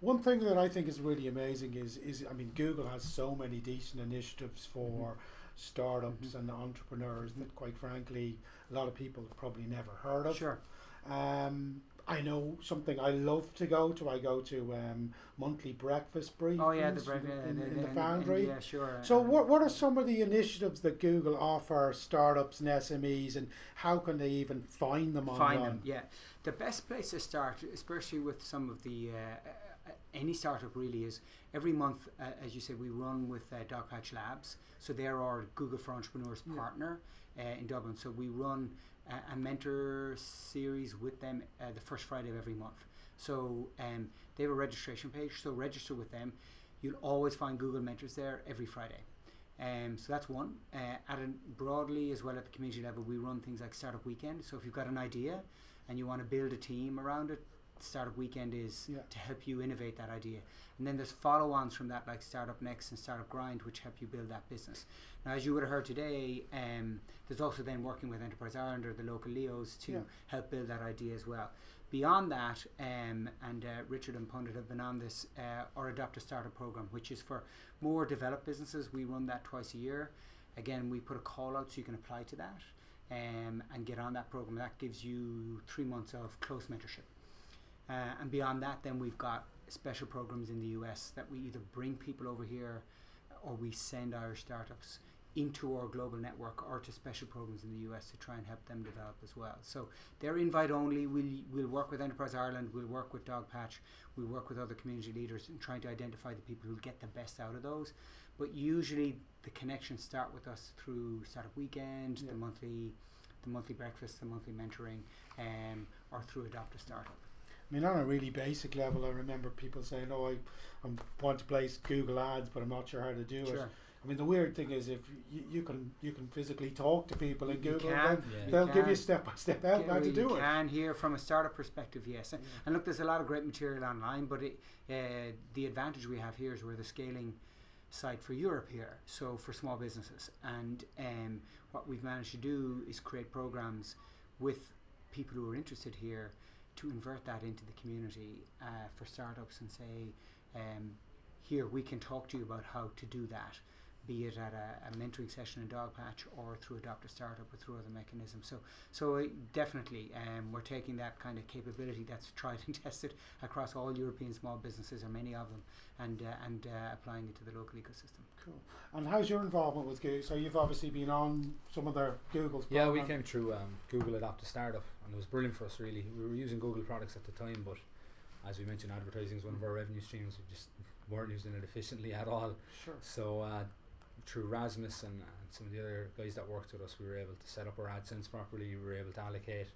one thing that I think is really amazing is I mean, Google has so many decent initiatives for startups and entrepreneurs that, quite frankly, a lot of people have probably never heard of. Sure. I know something I love to go to. I go to monthly breakfast briefings Oh yeah, the breakfast in the Foundry. yeah, sure. So what are some of the initiatives that Google offer startups and SMEs, and how can they even find them online? Find them, yeah. The best place to start, especially with some of the any startup really, is every month, as you said, we run with Dogpatch Labs. So they're our Google for Entrepreneurs partner in Dublin. So we run a mentor series with them the first Friday of every month. So they have a registration page, so register with them. You'll always find Google mentors there every Friday. So that's one. Broadly as well at the community level, we run things like Startup Weekend. So if you've got an idea and you want to build a team around it, Startup Weekend is to help you innovate that idea. And then there's follow-ons from that, like Startup Next and Startup Grind, which help you build that business. Now, as you would have heard today, there's also then working with Enterprise Ireland or the local Leos to help build that idea as well. Beyond that, and Richard and Pundit have been on this, our Adopt a Startup program, which is for more developed businesses. We run that twice a year. Again, we put a call out so you can apply to that and get on that program. That gives you 3 months of close mentorship. And beyond that, then we've got special programs in the US that we either bring people over here or we send Irish startups into our global network or to special programs in the US to try and help them develop as well. So they're invite only. We'll work with Enterprise Ireland, we'll work with Dogpatch, we'll work with other community leaders in trying to identify the people who get the best out of those. But usually the connections start with us through Startup Weekend, the monthly breakfast, the monthly mentoring, or through Adopt a Startup. I mean, on a really basic level, I remember people saying, "Oh, I want to place Google Ads, but I'm not sure how to do it." I mean, the weird thing is if you can physically talk to people in You Google, can. then they'll give can. you step by step out how to You do it. can here from a startup perspective, yes. And look, there's a lot of great material online, but the advantage we have here is we're the scaling site for Europe here, so for small businesses. And what we've managed to do is create programs with people who are interested here to invert that into the community for startups and say, here we can talk to you about how to do that, be it at a mentoring session in Dogpatch or through Adopt a Startup or through other mechanisms. So definitely we're taking that kind of capability that's tried and tested across all European small businesses, or many of them, and applying it to the local ecosystem. Cool. And how's your involvement with Google? So you've obviously been on some of their Google's Yeah, we program. came through Google Adopt a Startup, and it was brilliant for us, really. We were using Google products at the time, but as we mentioned, advertising is one of our revenue streams. We just weren't using it efficiently at all. Sure. So through Rasmus and some of the other guys that worked with us, we were able to set up our AdSense properly. We were able to allocate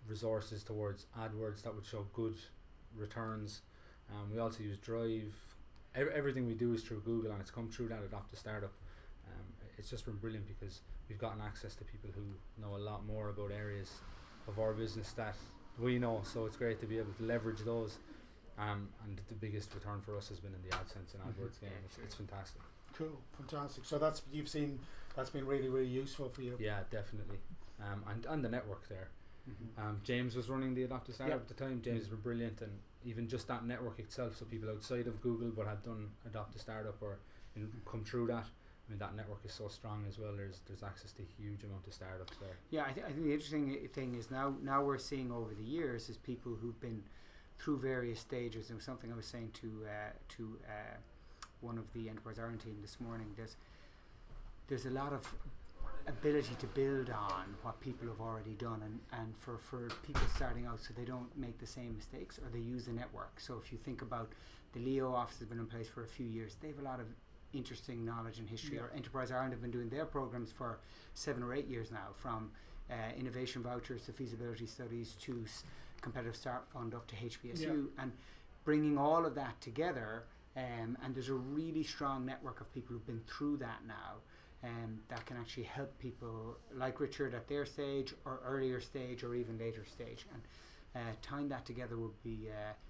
resources towards AdWords that would show good returns. We also use Drive. Everything we do is through Google, and it's come through that Adopt a Startup. It's just been brilliant because we've gotten access to people who know a lot more about areas of our business that we know, so it's great to be able to leverage those. And the biggest return for us has been in the AdSense and AdWords game. It's fantastic. Cool, fantastic. So that's been really, really useful for you. Yeah, definitely. And the network there. James was running the Adopt a Startup at the time. James has been brilliant, and even just that network itself, so people outside of Google but had done Adopt a Startup or come through that. I mean, that network is so strong as well. There's access to a huge amount of startups there. Yeah, I think the interesting thing is now we're seeing over the years is people who've been through various stages. It was something I was saying to one of the Enterprise Ireland team this morning. There's a lot of ability to build on what people have already done, and for people starting out, so they don't make the same mistakes, or they use the network. So if you think about the Leo office has been in place for a few years, they have a lot of interesting knowledge and history. Or Enterprise Ireland have been doing their programs for 7 or 8 years now, from innovation vouchers to feasibility studies to competitive start fund up to HPSU, and bringing all of that together. And there's a really strong network of people who've been through that now, that can actually help people like Richard at their stage or earlier stage or even later stage. And tying that together would be,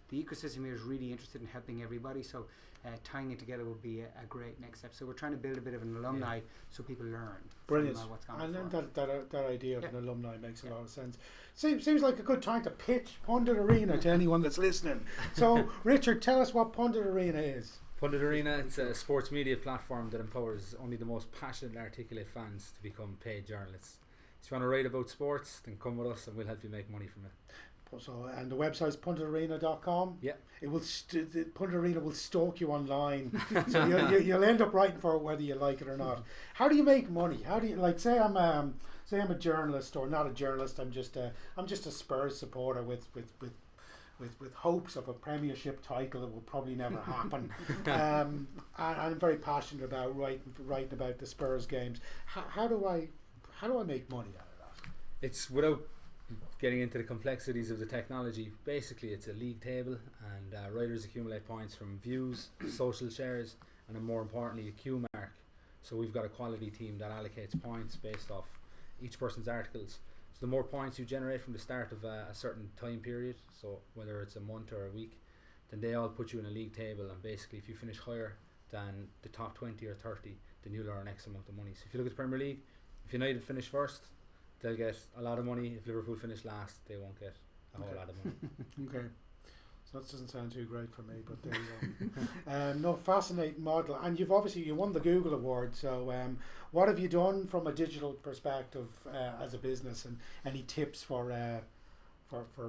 the ecosystem here is really interested in helping everybody, so tying it together would be a great next step. So we're trying to build a bit of an alumni so people learn. Brilliant. From, what's gone And then before. that idea of an alumni makes a lot of sense. Seems like a good time to pitch Pundit Arena to anyone that's listening. So, Richard, tell us what Pundit Arena is. Pundit Arena, it's a sports media platform that empowers only the most passionate and articulate fans to become paid journalists. If you want to write about sports, then come with us and we'll help you make money from it. So, and the website's punditarena.com. Yeah. It will the Pundit Arena will stalk you online, so you'll end up writing for it whether you like it or not. How do you make money? How do you, like, say I'm a journalist, or not a journalist? I'm just a Spurs supporter with hopes of a Premiership title that will probably never happen. And I'm very passionate about writing about the Spurs games. How do I make money out of that? It's without getting into the complexities of the technology. Basically, it's a league table, and writers accumulate points from views, social shares, and then more importantly, a Q mark. So we've got a quality team that allocates points based off each person's articles. So the more points you generate from the start of a certain time period, so whether it's a month or a week, then they all put you in a league table, and basically if you finish higher than the top 20 or 30, then you'll earn X amount of money. So if you look at the Premier League, if United finish first, they'll get a lot of money. If Liverpool finish last, they won't get a whole lot of money. Okay. So that doesn't sound too great for me, but there you go. No, fascinating model. And you won the Google Award. So what have you done from a digital perspective as a business, and any tips for a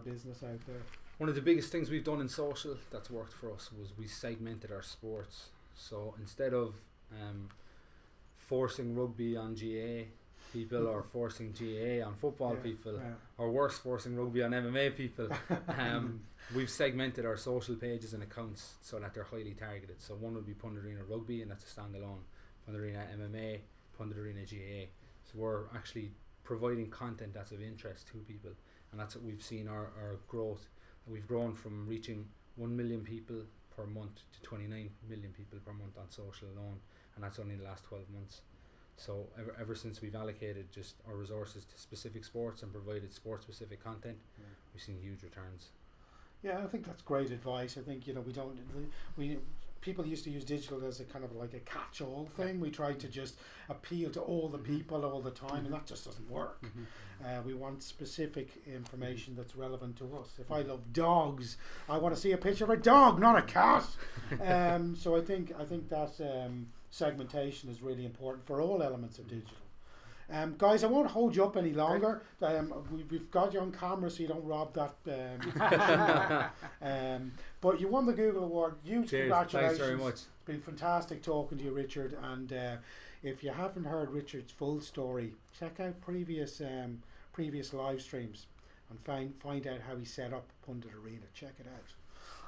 business out there? One of the biggest things we've done in social that's worked for us was we segmented our sports. So instead of forcing rugby on GA people or forcing GA on football people, or worse, forcing rugby on MMA people, we've segmented our social pages and accounts so that they're highly targeted. So one would be Pundit Arena Rugby, and that's a standalone. Pundit Arena MMA, Pundit Arena GA. So we're actually providing content that's of interest to people, and that's what we've seen our growth. We've grown from reaching 1 million people per month to 29 million people per month on social alone, and that's only in the last 12 months. So ever since we've allocated just our resources to specific sports and provided sport specific content, we've seen huge returns. Yeah, I think that's great advice. I think, you know, people used to use digital as a kind of like a catch-all thing. We tried to just appeal to all the people all the time, and that just doesn't work. We want specific information that's relevant to us. If I love dogs, I want to see a picture of a dog, not a cat. So I think that segmentation is really important for all elements of digital. Guys, I won't hold you up any longer. We've got you on camera so you don't rob that. But you won the Google Award. Huge congratulations. Thanks very much. It's been fantastic talking to you, Richard. And if you haven't heard Richard's full story, check out previous live streams and find out how he set up Pundit Arena. Check it out.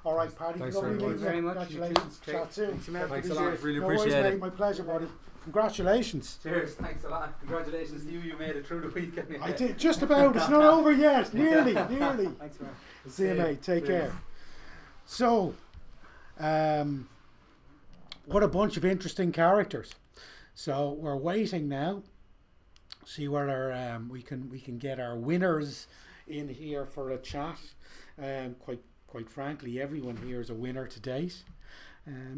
All right, Paddy. Thanks Lovely very meeting much. you. Congratulations. Chat soon. Thanks a lot. Really No worries, appreciate mate. it. My pleasure, buddy. Congratulations. Cheers. Thanks a lot. Congratulations to you. You made it through the weekend. I did just about. It's not over yet. Nearly. Thanks, man. See you, mate. Take care. So, what a bunch of interesting characters. So we're waiting now. See whether we can get our winners in here for a chat. Quite frankly, everyone here is a winner to date.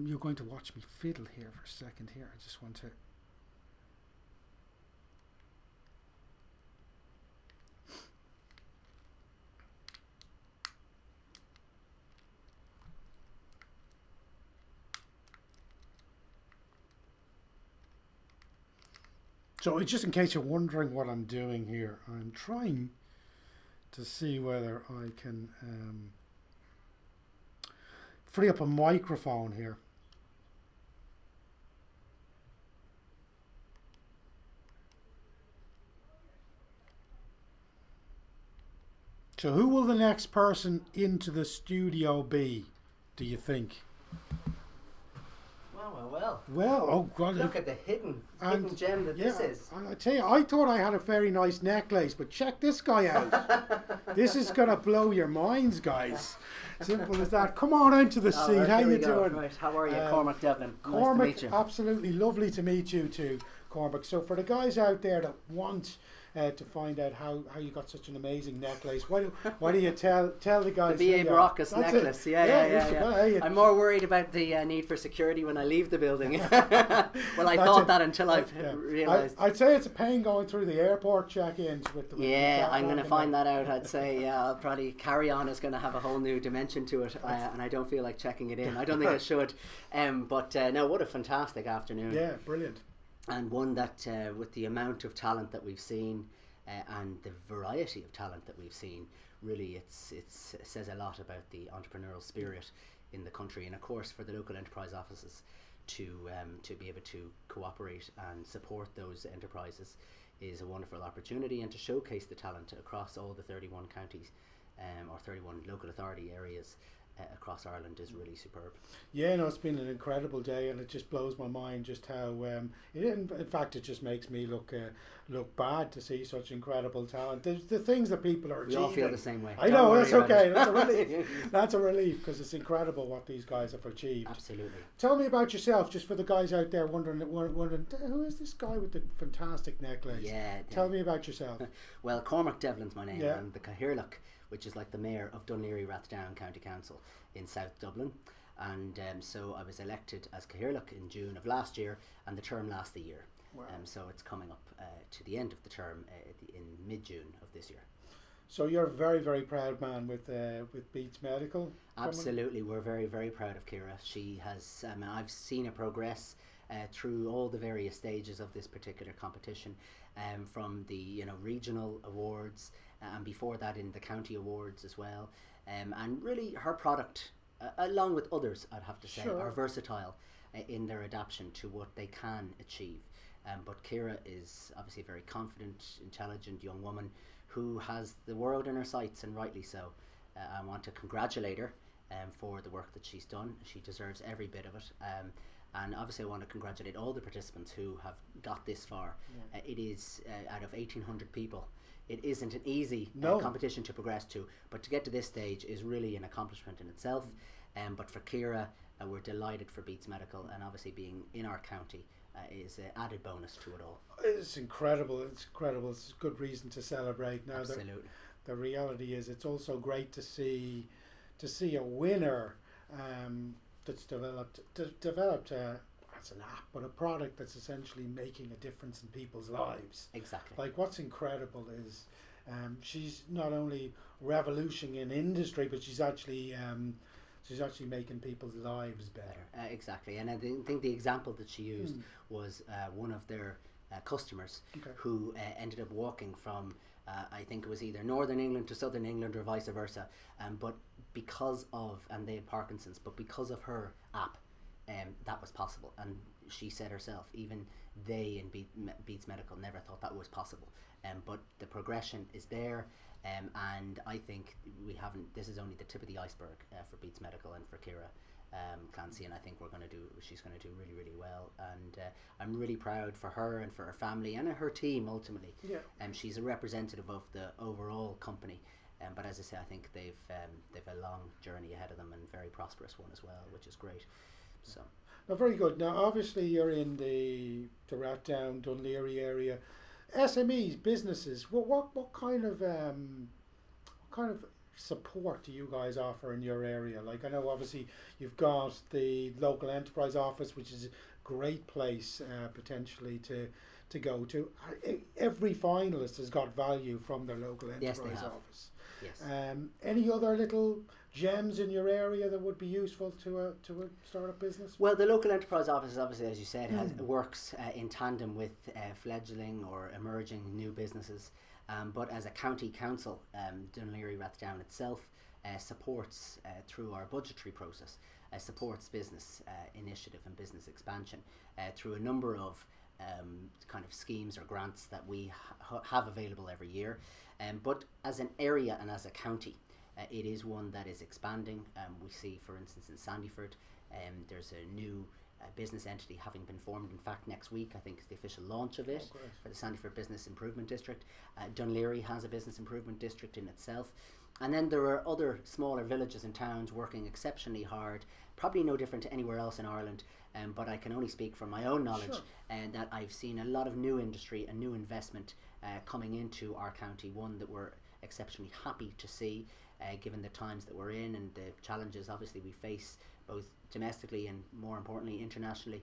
You're going to watch me fiddle here for a second here. I just want to. So just in case you're wondering what I'm doing here, I'm trying to see whether I can free up a microphone here. So who will the next person into the studio be, do you think? Well, oh God. Look at the hidden gem that this is. And I tell you, I thought I had a very nice necklace, but check this guy out. This is going to blow your minds, guys. Simple as that. Come on into the seat. Right, how here you we go. doing? Right, how are you? Cormac Devlin. Cormac, nice to meet you. absolutely lovely to meet you too, Cormac. So for the guys out there that want to find out how you got such an amazing necklace, why do you tell the guys? The B.A. Baracus necklace. Yeah. I'm more worried about the need for security when I leave the building. Well, I thought that until I've realised. I'd say it's a pain going through the airport check-ins with the. Yeah, I'm going to find that out. I'd say I'll probably carry on is going to have a whole new dimension to it, and I don't feel like checking it in. I don't think I should. But no, what a fantastic afternoon. Yeah, brilliant. And one that with the amount of talent that we've seen and the variety of talent that we've seen, really it says a lot about the entrepreneurial spirit in the country, and of course for the local enterprise offices to be able to cooperate and support those enterprises is a wonderful opportunity, and to showcase the talent across all the 31 counties or 31 local authority areas across Ireland is really superb. Yeah, no, it's been an incredible day, and it just blows my mind just how in fact it just makes me look bad to see such incredible talent. The things that people are achieving. We all feel the same way. I know, that's okay. That's a relief. That's a relief, because it's incredible what these guys have achieved. Absolutely. Tell me about yourself, just for the guys out there wondering who is this guy with the fantastic necklace? Yeah. Tell me about yourself. Well, Cormac Devlin's my name. Yeah. I'm the Cathaoirleach, which is like the mayor of Dunleary Rathdown County Council in South Dublin, and so I was elected as Cathaoirleach in June of last year, and the term lasts a year. Wow. So it's coming up to the end of the term in mid-June of this year. So you're a very, very proud man with Beats Medical. Absolutely, we're very, very proud of Ciara. She has. I've seen her progress through all the various stages of this particular competition, from the regional awards, and before that in the county awards as well. And really, her product, along with others, I'd have to say, are versatile in their adaptation to what they can achieve. But Ciara is obviously a very confident, intelligent young woman who has the world in her sights, and rightly so. I want to congratulate her for the work that she's done. She deserves every bit of it. And obviously I want to congratulate all the participants who have got this far. It is out of 1,800 people it isn't an easy No. competition to progress to, but to get to this stage is really an accomplishment in itself. But for Ciara, we're delighted for Beats Medical, and obviously being in our county is an added bonus to it all. It's incredible. It's incredible. It's a good reason to celebrate. Now, Absolutely. the reality is, it's also great to see a winner that's developed as an app, but a product that's essentially making a difference in people's lives. Exactly. Like, what's incredible is she's not only revolutioning in industry, but she's actually making people's lives better. Exactly, and I think the example that she used was one of their customers who ended up walking from I think it was either Northern England to Southern England or vice versa, but because of, and they had Parkinson's, but because of her app, that was possible. And she said herself, even they in Beats Medical never thought that was possible. But the progression is there, and I think this is only the tip of the iceberg for Beats Medical and for Ciara Clancy, and I think she's going to do really, really well. And I'm really proud for her and for her family and her team ultimately. Yeah. She's a representative of the overall company. But as I say, I think they've a long journey ahead of them, and very prosperous one as well, which is great. So. Now, very good. Now, obviously, you're in the Rathdown, Dunleary area. SMEs, businesses. What kind of support do you guys offer in your area? Like, I know obviously you've got the local enterprise office, which is a great place potentially to go to. Every finalist has got value from their local enterprise office. Yes. Any other little gems in your area that would be useful to a startup business? Well, the local enterprise office, obviously, as you said, works in tandem with fledgling or emerging new businesses. But as a county council, Dunleary Rathdown itself supports through our budgetary process, supports business initiative and business expansion through a number of kind of schemes or grants that we have available every year. But as an area and as a county, it is one that is expanding. We see, for instance, in Sandyford, there's a new business entity having been formed. In fact, next week, I think, is the official launch of it for the Sandyford Business Improvement District. Dunleary has a business improvement district in itself. And then there are other smaller villages and towns working exceptionally hard, probably no different to anywhere else in Ireland, but I can only speak from my own knowledge, and that I've seen a lot of new industry and new investment coming into our county, one that we're exceptionally happy to see, given the times that we're in and the challenges obviously we face both domestically and more importantly internationally.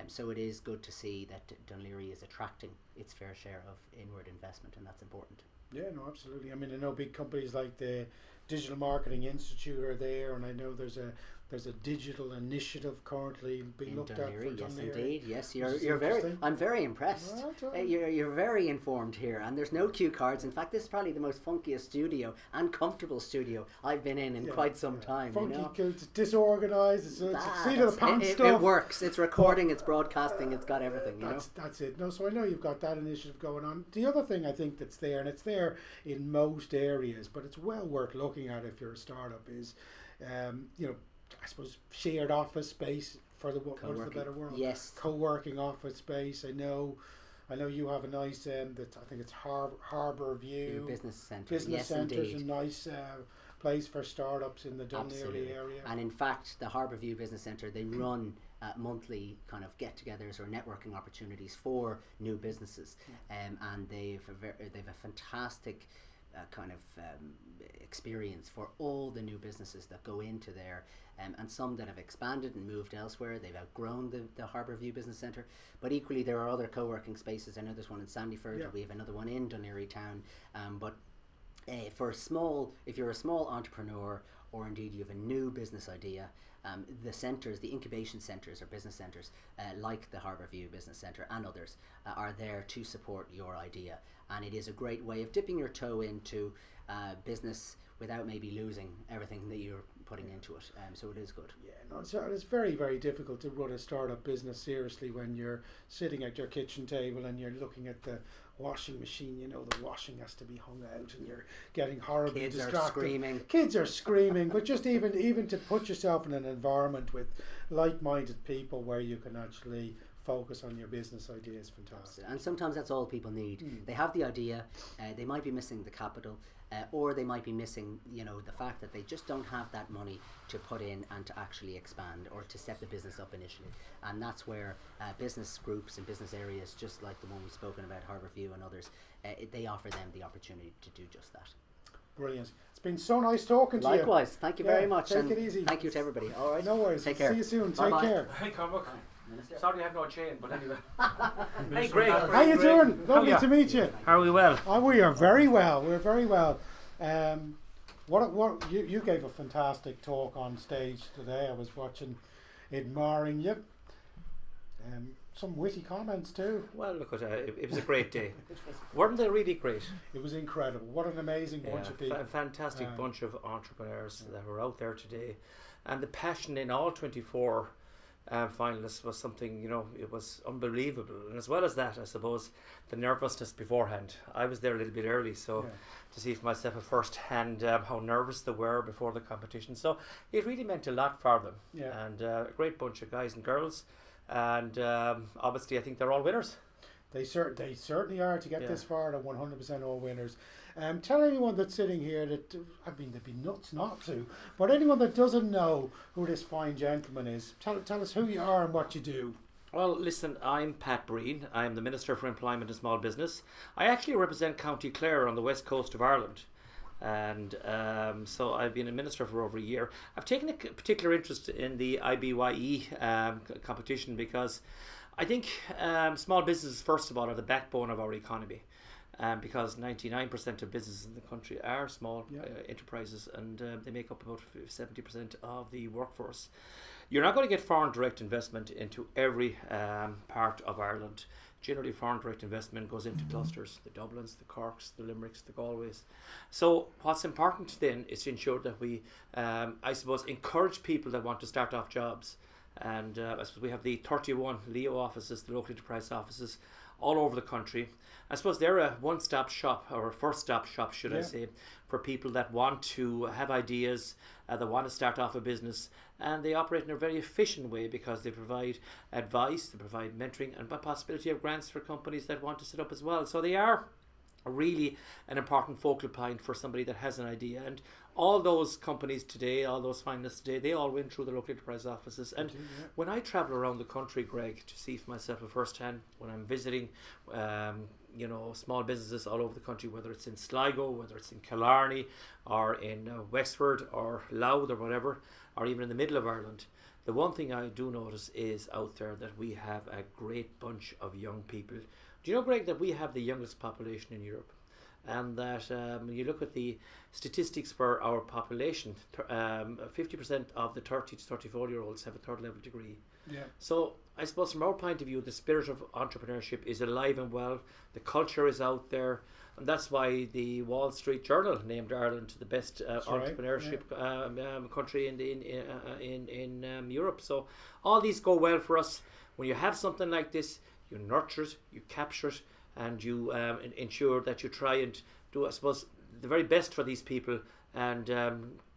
So it is good to see that Dunleary is attracting its fair share of inward investment, and that's important. Yeah, no, absolutely. I mean, I know big companies like the Digital Marketing Institute are there, and I know there's a digital initiative currently being looked Dunleary, at for yes, Dunleary. indeed. Yes, you're very. I'm very impressed. You're very informed here, and there's no cue cards. In fact, this is probably the most funkiest studio and comfortable studio I've been in quite some time. Funky, you know? it's disorganized. It's seat of the pants stuff. It works. It's recording. It's broadcasting. It's got everything. That's it. No, so I know you've got that initiative going on. The other thing I think that's there, and it's there in most areas, but it's well worth looking at if you're a startup, is I suppose shared office space for the what's the better word? Yes. Co-working office space. I know you have a nice that I think it's Harbour View Business Centre. Business Yes, Centre's indeed. a nice place for startups in the Dunleary area. And in fact, the Harbour View Business Centre, they run monthly kind of get-togethers or networking opportunities for new businesses, and they've a fantastic kind of experience for all the new businesses that go into there, and some that have expanded and moved elsewhere. They've outgrown the Harbour View Business Centre, but equally there are other co-working spaces. I know there's one in Sandyford, we have another one in Dunleary Town, but if you're a small entrepreneur, or indeed you have a new business idea, the centres, the incubation centres or business centres, like the Harbour View Business Centre and others, are there to support your idea. And it is a great way of dipping your toe into business without maybe losing everything that you're putting into it. So it is good. Yeah, no, it's very, very difficult to run a startup business seriously when you're sitting at your kitchen table and you're looking at the washing machine. You know, the washing has to be hung out, and you're getting horribly distracted. Kids are screaming. But just even to put yourself in an environment with like-minded people where you can actually focus on your business idea is fantastic. And sometimes that's all people need. They have the idea, they might be missing the capital, or they might be missing, the fact that they just don't have that money to put in and to actually expand or to set the business up initially. And that's where business groups and business areas, just like the one we've spoken about, Harbourview and others, they offer them the opportunity to do just that. Brilliant. It's been so nice talking to you. Likewise, thank you very much. Take and it easy. Thank you to everybody. All right. No worries. Take care. See you soon. Bye-bye. Take care. Hey, Cormac. Sorry I have no chain, but anyway. Hey, Greg. How you doing? Lovely to meet you. How are we well? Oh, we are very well. We're very well. What you gave a fantastic talk on stage today. I was watching, admiring you. Some witty comments too. Well, look, it was a great day. Weren't they really great? It was incredible. What an amazing bunch of people. A fantastic bunch of entrepreneurs that were out there today. And the passion in all 24 finalists was something, it was unbelievable. And as well as that, I suppose, the nervousness beforehand. I was there a little bit early, so to see for myself at first hand how nervous they were before the competition. So it really meant a lot for them. Yeah. And a great bunch of guys and girls. And obviously I think they're all winners. They certainly are. To get this far, they're 100% all winners. Tell anyone that's sitting here that, they'd be nuts not to, but anyone that doesn't know who this fine gentleman is, tell us who you are and what you do. Well, listen, I'm Pat Breen. I'm the Minister for Employment and Small Business. I actually represent County Clare on the west coast of Ireland. And so I've been a minister for over a year. I've taken a particular interest in the IBYE competition because I think small businesses, first of all, are the backbone of our economy. Because 99% of businesses in the country are small enterprises, and they make up about 70% of the workforce. You're not going to get foreign direct investment into every part of Ireland. Generally, foreign direct investment goes into clusters, the Dublins, the Corks, the Limericks, the Galways. So what's important then is to ensure that we, encourage people that want to start off jobs. And I suppose we have the 31 LEO offices, the local enterprise offices, all over the country. I suppose they're a one-stop shop, or a first-stop shop, should I say, for people that want to have ideas, that want to start off a business, and they operate in a very efficient way because they provide advice, they provide mentoring, and the possibility of grants for companies that want to set up as well. So they are really an important focal point for somebody that has an idea. And all those companies today, all those finalists today, they all went through the local enterprise offices. And when I travel around the country, Greg, to see for myself at first hand, when I'm visiting small businesses all over the country, whether it's in Sligo, whether it's in Killarney, or in Wexford or Louth or whatever, or even in the middle of Ireland, the one thing I do notice is out there that we have a great bunch of young people. Do you know, Greg, that we have the youngest population in Europe? And that when you look at the statistics for our population, 50% of the 30 to 34-year-olds have a third level degree. Yeah. So I suppose from our point of view, the spirit of entrepreneurship is alive and well. The culture is out there. And that's why the Wall Street Journal named Ireland the best entrepreneurship country in Europe. So all these go well for us. When you have something like this, you nurture it, you capture it, and you ensure that you try and do, I suppose, the very best for these people and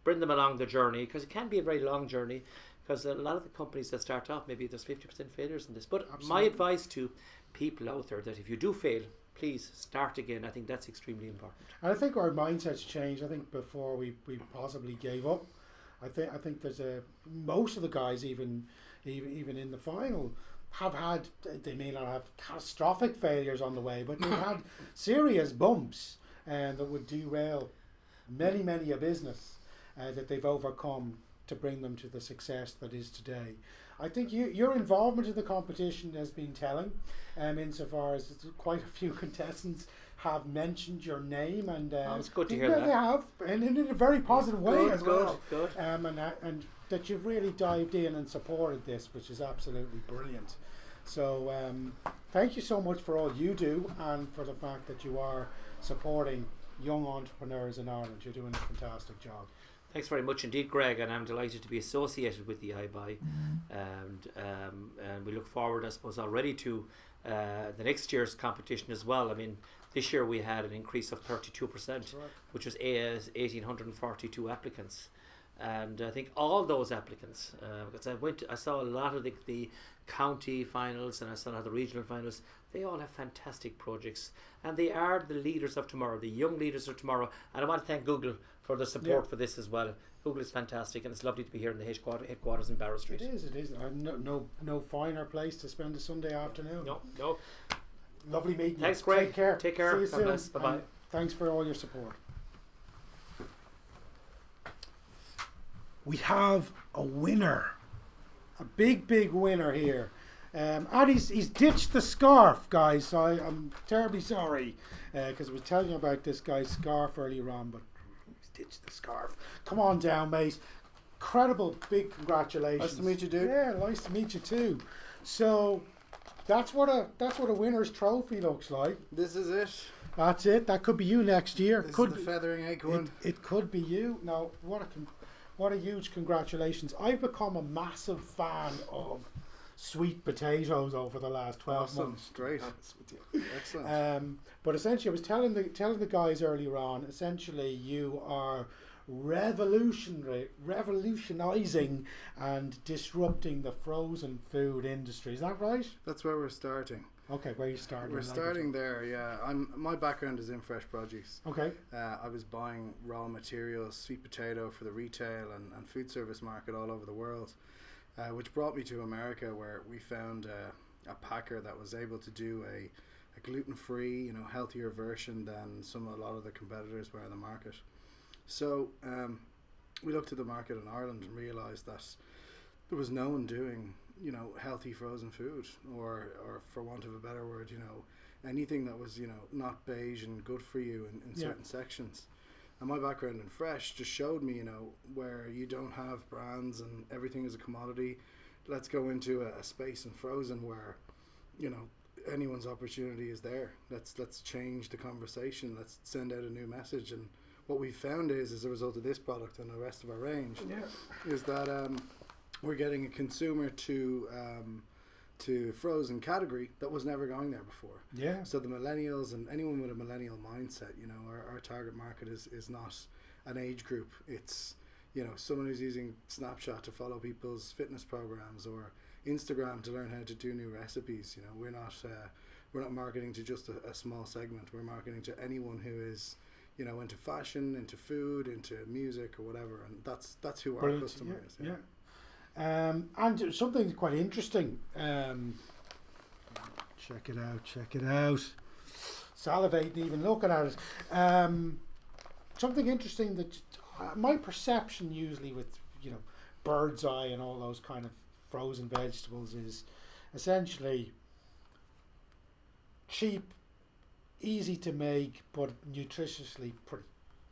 bring them along the journey, because it can be a very long journey, because a lot of the companies that start off, maybe there's 50% failures in this. But my advice to people out there, that if you do fail, please start again. I think that's extremely important. And I think our mindsets changed. I think before we possibly gave up, I think there's most of the guys even in the final have had, they may not have catastrophic failures on the way, but they've had serious bumps that would derail many a business that they've overcome to bring them to the success that is today. I think your involvement in the competition has been telling, insofar as quite a few contestants have mentioned your name, and it's good to hear that. They have, and in a very positive way as well. Good. And that you've really dived in and supported this, which is absolutely brilliant. So thank you so much for all you do, and for the fact that you are supporting young entrepreneurs in Ireland. You're doing a fantastic job. Thanks very much indeed, Greg, and I'm delighted to be associated with the IBYE, and we look forward, I suppose, already to the next year's competition as well. I mean, this year we had an increase of 32%, which was 1,842 applicants. And I think all those applicants, because I saw a lot of the county finals and I saw a lot of the regional finals. They all have fantastic projects, and they are the leaders of tomorrow, the young leaders of tomorrow. And I want to thank Google for the support for this as well. Google is fantastic, and it's lovely to be here in the headquarters in Barrow Street. It is. No finer place to spend a Sunday afternoon. No. Lovely meeting you. Thanks, Greg. Take care. See you God soon. bless. Bye-bye. And thanks for all your support. We have a winner. A big winner here. And he's ditched the scarf, guys. So I'm terribly sorry because I was telling you about this guy's scarf earlier on, but he's ditched the scarf. Come on down, mate. Incredible, big congratulations. Nice to meet you, dude. Yeah, nice to meet you too. So that's what a winner's trophy looks like. This is it. That's it. That could be you next year. This Could is the feathering acorn. it could be you. Now, what a huge congratulations. I've become a massive fan of sweet potatoes over the last 12 Awesome. months. Great. Excellent. But essentially, I was telling the guys earlier on, essentially you are revolutionizing and disrupting the frozen food industry. Is that right? That's where we're starting. Okay, where are you starting? We're starting there, yeah. My background is in fresh produce. Okay. I was buying raw materials, sweet potato for the retail and food service market all over the world, which brought me to America, where we found a packer that was able to do a gluten-free, healthier version than a lot of the competitors were in the market. So we looked at the market in Ireland and realised that there was no one doing healthy frozen food, or for want of a better word, anything that was not beige and good for you in certain sections. And my background in fresh just showed me where you don't have brands and everything is a commodity. Let's go into a space in frozen where anyone's opportunity is there. Let's change the conversation. Let's send out a new message. And what we found is, as a result of this product and the rest of our range, is that we're getting a consumer to frozen category that was never going there before. Yeah. So the millennials and anyone with a millennial mindset, our target market is not an age group. It's someone who's using Snapchat to follow people's fitness programs, or Instagram to learn how to do new recipes. We're not marketing to just a small segment. We're marketing to anyone who is into fashion, into food, into music, or whatever, and that's who our customer is. Yeah. And something quite interesting. Check it out. Salivating even looking at it. Something interesting that my perception usually with bird's eye and all those kind of frozen vegetables is essentially cheap, easy to make, but nutritiously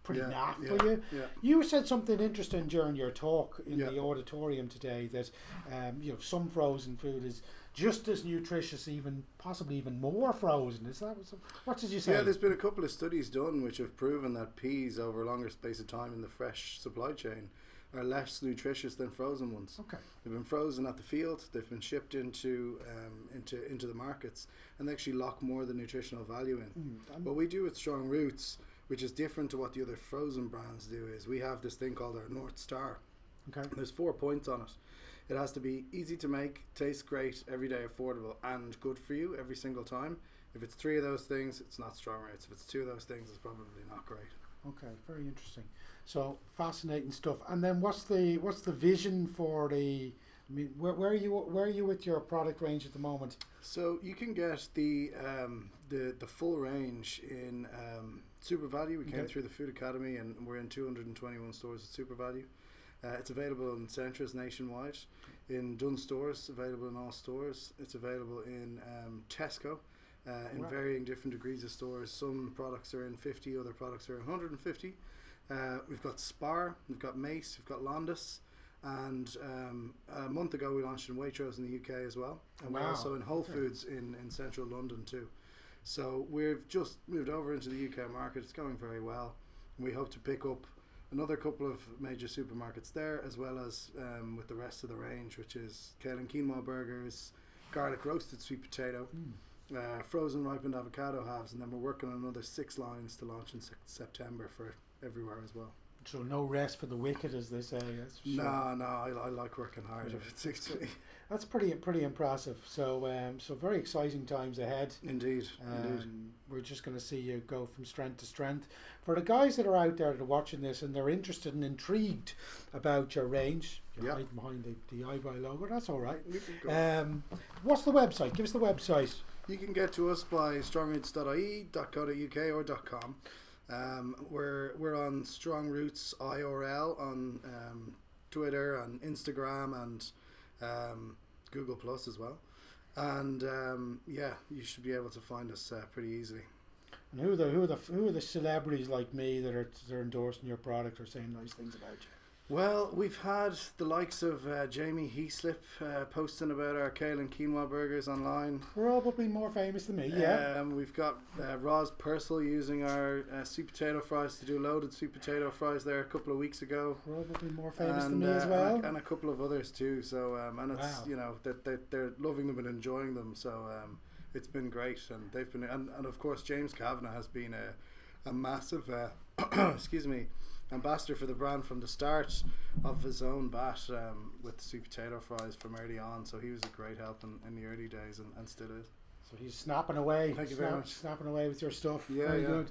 pretty naff for you. Yeah. You said something interesting during your talk in the auditorium today that some frozen food is just as nutritious, possibly even more frozen. Is that what did you say? Yeah, there's been a couple of studies done which have proven that peas over a longer space of time in the fresh supply chain are less nutritious than frozen ones. Okay. They've been frozen at the field, they've been shipped into the markets, and they actually lock more of the nutritional value in. What we do with Strong Roots, which is different to what the other frozen brands do, is we have this thing called our North Star. Okay. There's 4 points on it. It has to be easy to make, taste great, everyday affordable, and good for you every single time. If it's 3 of those things, it's not Strong Roots. If it's 2 of those things, it's probably not great. Okay, very interesting. So fascinating stuff. And then what's the vision for the? I mean, where are you with your product range at the moment? So you can get the full range in Super Value. We came through the Food Academy, and we're in 221 stores at Super Value. It's available in Centras nationwide, in Dunn stores, available in all stores. It's available in Tesco, in varying different degrees of stores. Some products are in 50, other products are 150. We've got Spar, we've got Mace, we've got Londis, and a month ago we launched in Waitrose in the UK as well, and we're also in Whole Foods in central London too. So we've just moved over into the UK market. It's going very well. We hope to pick up another couple of major supermarkets there, as well as with the rest of the range, which is kale and quinoa burgers, garlic roasted sweet potato, frozen ripened avocado halves, and then we're working on another 6 lines to launch in September for everywhere as well. So no rest for the wicked, as they say. That's for sure. No, I like working hard if it suits me. That's pretty impressive. So so very exciting times ahead. Indeed. We're just going to see you go from strength to strength. For the guys that are out there that are watching this and they're interested and intrigued about your range, you're hiding behind the IBYE logo. That's all right. What's the website? Give us the website. You can get to us by strongroots.ie, .co.uk or .com. We're on Strong Roots IRL on Twitter and Instagram and Google Plus as well. And you should be able to find us pretty easily. And who are the celebrities like me that are endorsing your product or saying nice things about you? Well, we've had the likes of Jamie Heaslip posting about our kale and quinoa burgers online. Probably more famous than me, yeah. We've got Roz Purcell using our sweet potato fries to do loaded sweet potato fries there a couple of weeks ago. Probably more famous than me as well. And a couple of others too. So and it's Wow. you know that they're loving them and enjoying them. So it's been great, and they've been and of course James Kavanagh has been a massive excuse me, ambassador for the brand from the start of his own bat with sweet potato fries from early on. So he was a great help in the early days and still is. So he's snapping away. Thank you very much. Snapping away with your stuff. Yeah, Very yeah. good.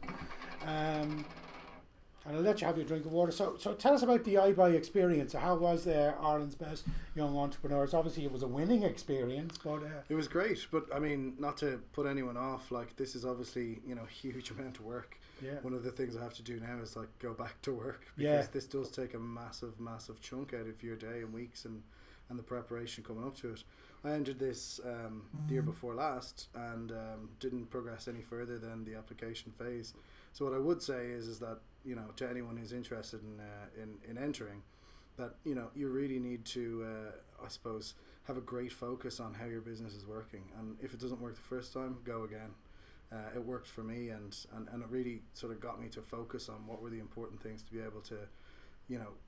And I'll let you have your drink of water. So tell us about the IBYE experience. How was Ireland's Best Young Entrepreneurs? Obviously, it was a winning experience, but it was great. But I mean, not to put anyone off, like this is obviously a huge amount of work. yeah, One of the things I have to do now is like go back to work because Yeah. this does take a massive chunk out of your day and weeks and the preparation coming up to it. I entered this the year before last and didn't progress any further than the application phase. So what I would say is that to anyone who's interested in entering, that you really need to I suppose have a great focus on how your business is working, and if it doesn't work the first time, go again. It worked for me, and it really sort of got me to focus on what were the important things to be able to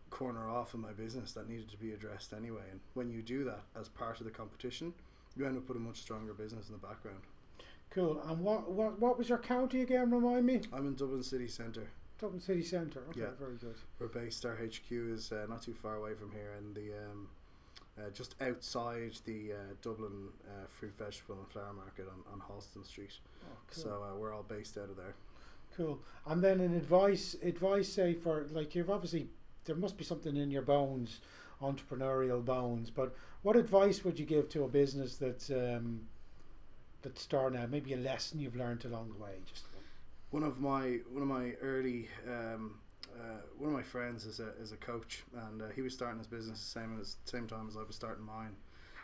corner off in my business that needed to be addressed anyway. And when you do that as part of the competition, you end up with a much stronger business in the background. cool. And what was your county again? Remind me. I'm in Dublin City Centre. Dublin City Centre. Okay, Yeah. very good. We're based. Our HQ is not too far away from here, in the just outside the Dublin Fruit, Vegetable and Flower Market on Halston Street. Oh, cool. So we're all based out of there. Cool. And then an advice say for, like, you've obviously, there must be something in your bones, entrepreneurial bones, but what advice would you give to a business that's starting out, maybe a lesson you've learned along the way? Just One of my early one of my friends is a coach, and he was starting his business same time as I was starting mine,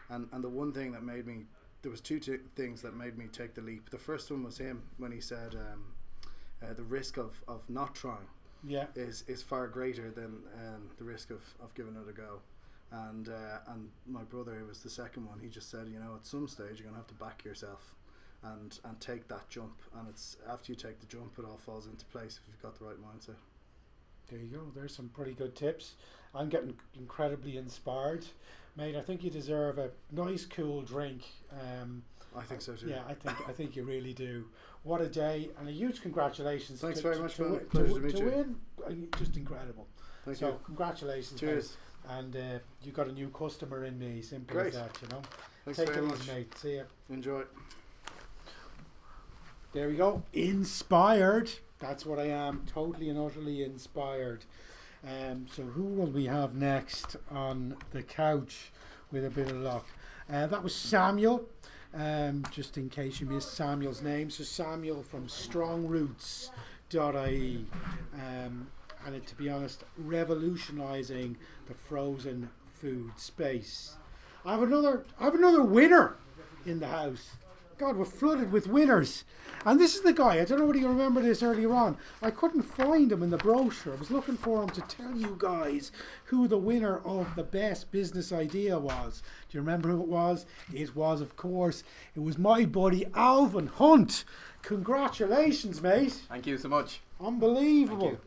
and the one thing that made me, there was two things that made me take the leap. The first one was him when he said the risk of not trying yeah, is far greater than the risk of giving it a go. And my brother, who was the second one, he just said, at some stage you're gonna have to back yourself and take that jump, and it's after you take the jump it all falls into place if you've got the right mindset. there you go. There's some pretty good tips. I'm getting incredibly inspired, mate. I think you deserve a nice cool drink. I think so too. Yeah, I think you really do. What a day, and a huge congratulations. Thanks very much, man. win- Pleasure to meet you. win, just incredible. Thank So you. congratulations, Cheers. mate. And you got a new customer in me. Simple Great. as that, Thanks Take very it much. easy, mate. See ya. Enjoy. There we go. Inspired. That's what I am. Totally and utterly inspired. So who will we have next on the couch with a bit of luck? That was Samuel. Just in case you missed Samuel's name. So Samuel from strongroots.ie. And to be honest, revolutionising the frozen food space. I have another winner in the house. God, we're flooded with winners. And this is the guy, I don't know whether you remember this earlier on. I couldn't find him in the brochure. I was looking for him to tell you guys who the winner of the best business idea was. Do you remember who it was? It was, of course, it was my buddy Alvin Hunt. Congratulations, mate. Thank you so much. Unbelievable. Thank you.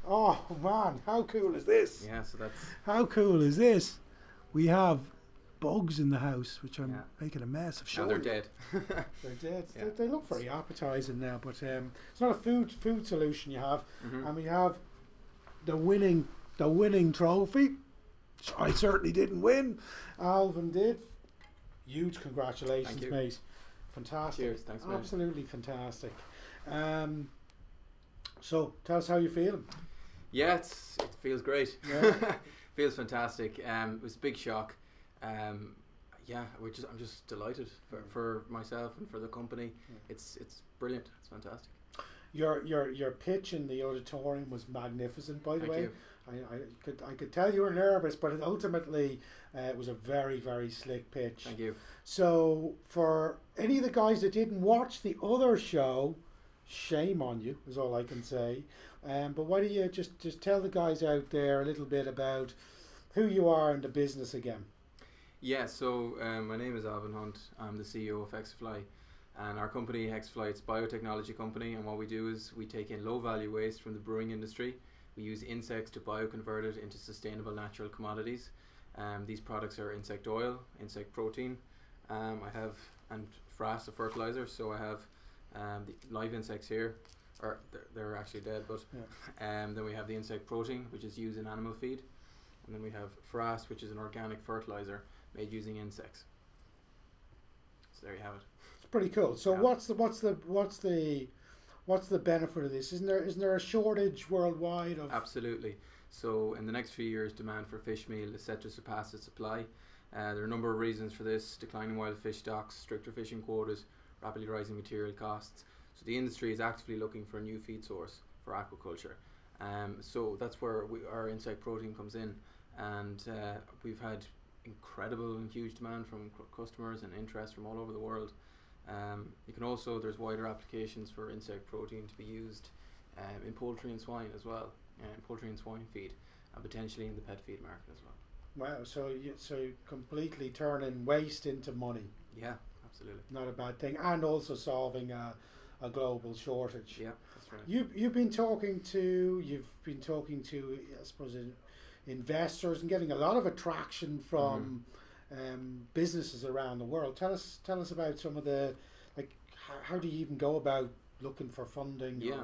Oh man, how cool is this? Yeah, so that's How cool is this? We have bugs in the house, which I'm Yeah. making a mess of. and they're showing. dead. They're dead. Yeah. They look very appetising now, but it's not a food solution you have. Mhm. And we have the winning trophy. I certainly didn't win. Alvin did. Huge congratulations, Thank you. mate. Fantastic. Cheers, thanks, man. Absolutely fantastic. So tell us how you're feeling. Yeah, it feels great. Yeah. Feels fantastic. It was a big shock. Yeah, I'm just delighted for myself and for the company. Yeah. It's brilliant. It's fantastic. Your pitch in the auditorium was magnificent, by the Thank way. you. I could tell you were nervous, but ultimately it was a very, very slick pitch. Thank you. So for any of the guys that didn't watch the other show, shame on you is all I can say. But why don't you just tell the guys out there a little bit about who you are in the business again? Yeah, so my name is Alvin Hunt. I'm the CEO of Hexafly, and our company Hexafly, it's a biotechnology company, and what we do is we take in low value waste from the brewing industry. We use insects to bioconvert it into sustainable natural commodities. These products are insect oil, insect protein. I have and frass, a fertilizer. So I have the live insects here, or they're actually dead, but then we have the insect protein, which is used in animal feed, and then we have frass, which is an organic fertilizer made using insects. So there you have it. It's pretty cool. So Yeah. what's the benefit of this? Isn't there a shortage worldwide of? Absolutely. So in the next few years, demand for fish meal is set to surpass its supply. There are a number of reasons for this: declining wild fish stocks, stricter fishing quotas, rapidly rising material costs. So the industry is actively looking for a new feed source for aquaculture. So that's where our insect protein comes in, and we've had incredible and huge demand from customers and interest from all over the world. You can also, there's wider applications for insect protein to be used in poultry and swine as well, poultry and swine feed, and potentially in the pet feed market as well. Wow, so you completely turning waste into money. Yeah, absolutely. Not a bad thing, and also solving a global shortage. Yeah, that's right. You've been talking to I suppose investors and getting a lot of attraction from businesses around the world. Tell us about some of the, like, how do you even go about looking for funding? Yeah.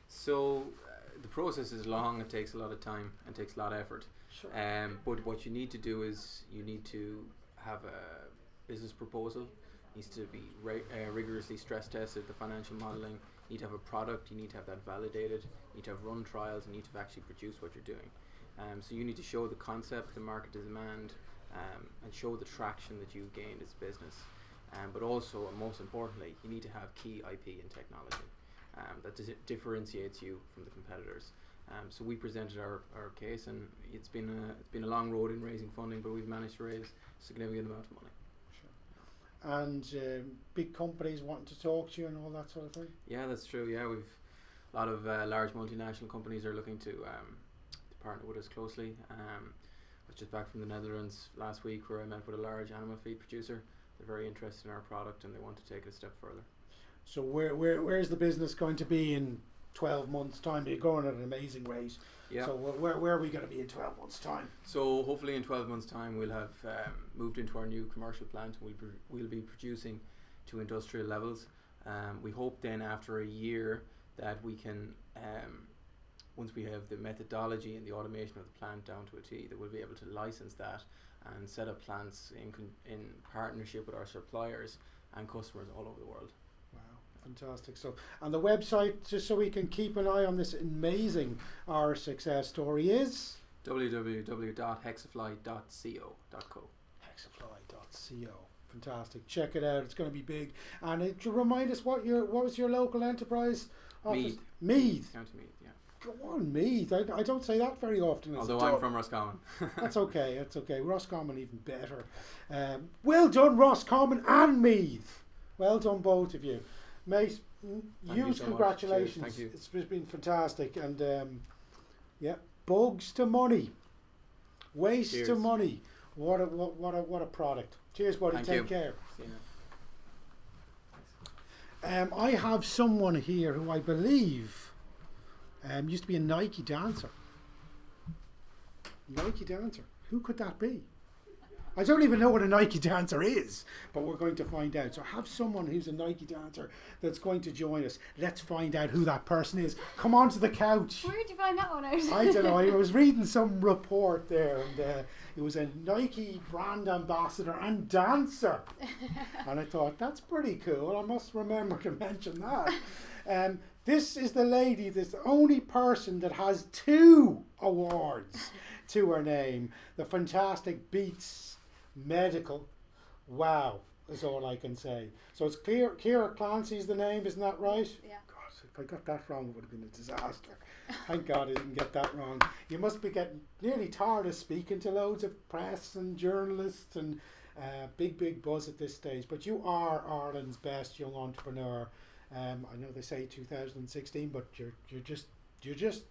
So the process is long. It takes a lot of time and takes a lot of effort. Sure. But what you need to do is you need to have a business proposal. It needs to be rigorously stress tested. The financial modeling. You need to have a product. You need to have that validated. You need to have run trials. You need to actually produce what you're doing. So you need to show the concept, the market demand, and show the traction that you've gained as a business. But also, and most importantly, you need to have key IP and technology that differentiates you from the competitors. So we presented our case, and it's been a long road in raising funding, but we've managed to raise a significant amount of money. Sure. And big companies wanting to talk to you and all that sort of thing? Yeah, that's true. Yeah, we've a lot of large multinational companies are looking to partner with us closely. I was just back from the Netherlands last week, where I met with a large animal feed producer. They're very interested in our product and they want to take it a step further. So where's the business going to be in 12 months' time? You're going at an amazing rate. Yeah. So where are we going to be in 12 months' time? So hopefully in 12 months' time we'll have moved into our new commercial plant. We'll be producing to industrial levels. We hope then after a year that we can, once we have the methodology and the automation of the plant down to a T, that we'll be able to license that and set up plants in partnership with our suppliers and customers all over the world. Wow, fantastic. So, and the website, just so we can keep an eye on this amazing our success story, is www.hexafly.co.co. Hexafly.co. Fantastic. Check it out. It's going to be big. And to remind us, what was your local enterprise office? Meath. County Meath, yeah. Go on, Meath. I don't say that very often. Although I'm from Roscommon. That's okay. That's okay. Roscommon even better. Well done, Roscommon and Meath. Well done, both of you, mate. Huge so congratulations. Thank you. It's been fantastic, and yeah, bugs to money, waste to Cheers. money. What a product. Cheers, buddy. Thank Take you. care. See you. I have someone here who I believe used to be a Nike dancer. Nike dancer. Who could that be? I don't even know what a Nike dancer is, but we're going to find out. So have someone who's a Nike dancer that's going to join us. Let's find out who that person is. Come on to the couch. Where did you find that one out? I don't know. I was reading some report there, and it was a Nike brand ambassador and dancer. And I thought, that's pretty cool. I must remember to mention that. This is the lady, this only person that has 2 awards to her name. The fantastic Beats Medical. Wow, is all I can say. So it's Ciara Clancy's the name, isn't that right? Yeah. God, if I got that wrong, it would have been a disaster. Thank God I didn't get that wrong. You must be getting nearly tired of speaking to loads of press and journalists and big buzz at this stage. But you are Ireland's best young entrepreneur. I know they say 2016, but you're just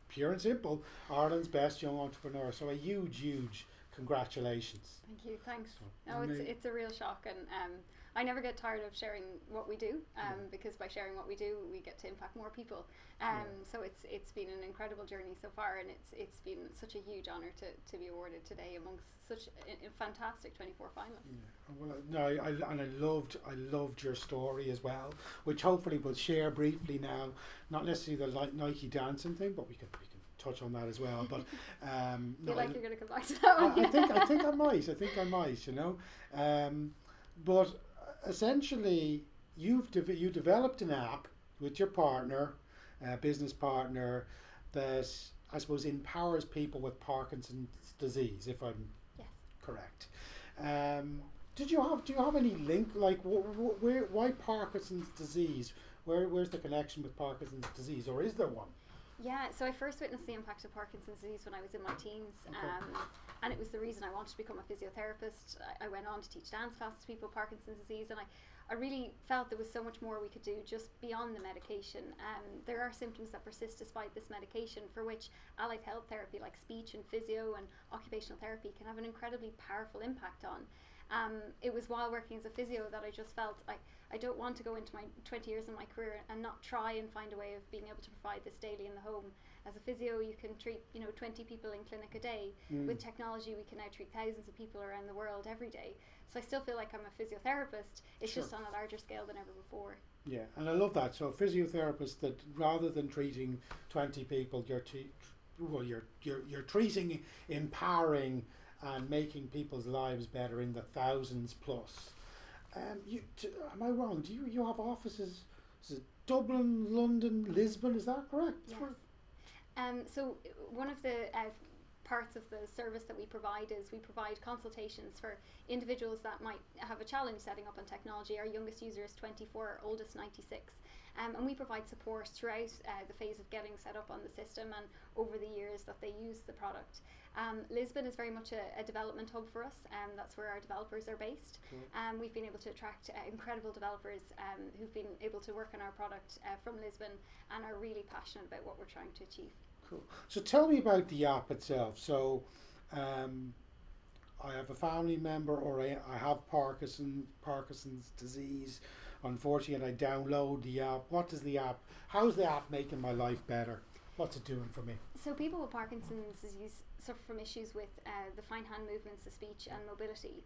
pure and simple Ireland's best young entrepreneur. So a huge congratulations. Thank you. Thanks. No, it's a real shock, and I never get tired of sharing what we do, because by sharing what we do, we get to impact more people. So it's been an incredible journey so far, and it's been such a huge honour to be awarded today amongst such a fantastic 24 finalists. Yeah. Well, no, I loved your story as well, which hopefully we'll share briefly now. Not necessarily the Nike dancing thing, but we can touch on that as well. But you're going to come back to that one. I think I might. You know, but essentially, you developed an app with your partner, business partner, that I suppose empowers people with Parkinson's disease, if I'm correct. Do you have any link, like why Parkinson's disease? Where's the connection with Parkinson's disease, or is there one? Yeah, so I first witnessed the impact of Parkinson's disease when I was in my teens, and it was the reason I wanted to become a physiotherapist. I went on to teach dance classes to people with Parkinson's disease, and I really felt there was so much more we could do just beyond the medication. There are symptoms that persist despite this medication, for which allied health therapy like speech and physio and occupational therapy can have an incredibly powerful impact on. It was while working as a physio that I just felt I don't want to go into my 20 years in my career and not try and find a way of being able to provide this daily in the home. As a physio, you can treat 20 people in clinic a day. With technology, we can now treat thousands of people around the world every day. So I still feel like I'm a physiotherapist. It's just on a larger scale than ever before. Yeah, and I love that. So a physiotherapist, that rather than treating 20 people, you're treating, empowering, and making people's lives better in the thousands plus. Am I wrong? Do you have offices? Is it Dublin, London, Lisbon? Is that correct? Yes. So one of the parts of the service that we provide is we provide consultations for individuals that might have a challenge setting up on technology. Our youngest user is 24, our oldest 96. And we provide support throughout the phase of getting set up on the system and over the years that they use the product. Lisbon is very much a development hub for us, and that's where our developers are based. We've been able to attract incredible developers who've been able to work on our product from Lisbon and are really passionate about what we're trying to achieve. Cool. So tell me about the app itself. So I have a family member, or I have Parkinson's disease, unfortunately, and I download the app. How's the app making my life better? What's it doing for me? So people with Parkinson's disease suffer from issues with the fine hand movements, the speech and mobility.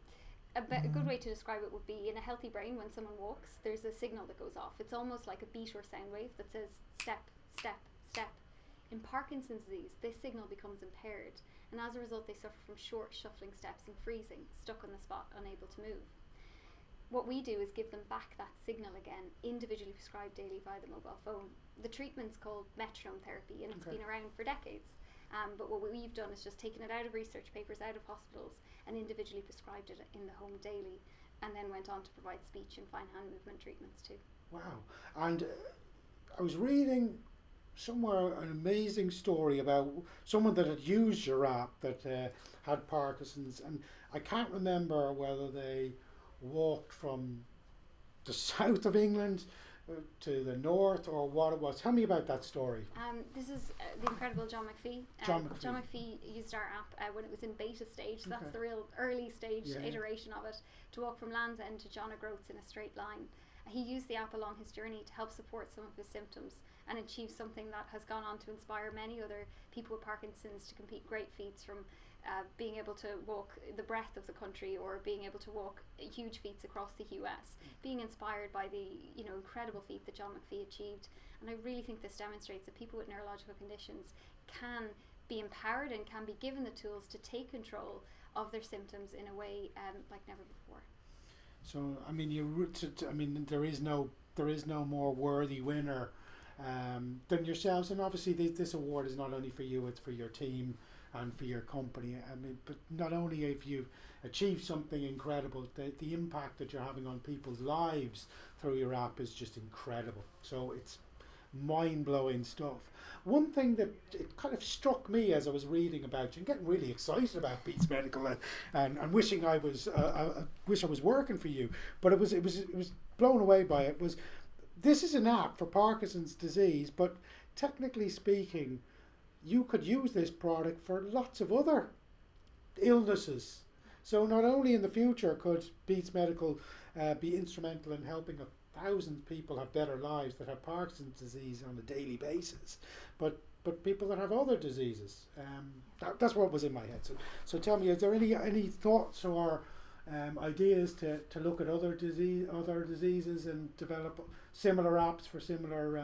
A good way to describe it would be, in a healthy brain, when someone walks, there's a signal that goes off. It's almost like a beat or sound wave that says step, step, step. In Parkinson's disease, this signal becomes impaired, and as a result they suffer from short shuffling steps and freezing, stuck on the spot, unable to move. What we do is give them back that signal again, individually prescribed daily via the mobile phone. The treatment's called metronome therapy, and it's been around for decades. But what we've done is just taken it out of research papers, out of hospitals, and individually prescribed it in the home daily, and then went on to provide speech and fine hand movement treatments too. Wow. And I was reading somewhere an amazing story about someone that had used your app that had Parkinson's, and I can't remember whether they walked from the south of England to the north or what it was. Tell me about that story. This is the incredible John McPhee. John McPhee used our app when it was in beta stage, so that's the real early stage iteration of it, to walk from Land's End to John O'Groats in a straight line. He used the app along his journey to help support some of his symptoms and achieve something that has gone on to inspire many other people with Parkinson's to complete great feats, from being able to walk the breadth of the country, or being able to walk huge feats across the US, being inspired by the incredible feat that John McPhee achieved. And I really think this demonstrates that people with neurological conditions can be empowered and can be given the tools to take control of their symptoms in a way like never before. So I mean, there is no more worthy winner than yourselves, and obviously this award is not only for you, it's for your team and for your company. I mean, but not only have you achieved something incredible, the impact that you're having on people's lives through your app is just incredible. So it's mind-blowing stuff. One thing that it kind of struck me as I was reading about you and getting really excited about Beats Medical and wishing I was wish I was working for you, but it was blown away by it. Was this is an app for Parkinson's disease, but technically speaking, you could use this product for lots of other illnesses. So not only in the future could Beats Medical be instrumental in helping 1,000 people have better lives that have Parkinson's disease on a daily basis, but people that have other diseases. That's what was in my head. So tell me, is there any thoughts or ideas to look at other diseases and develop similar apps for similar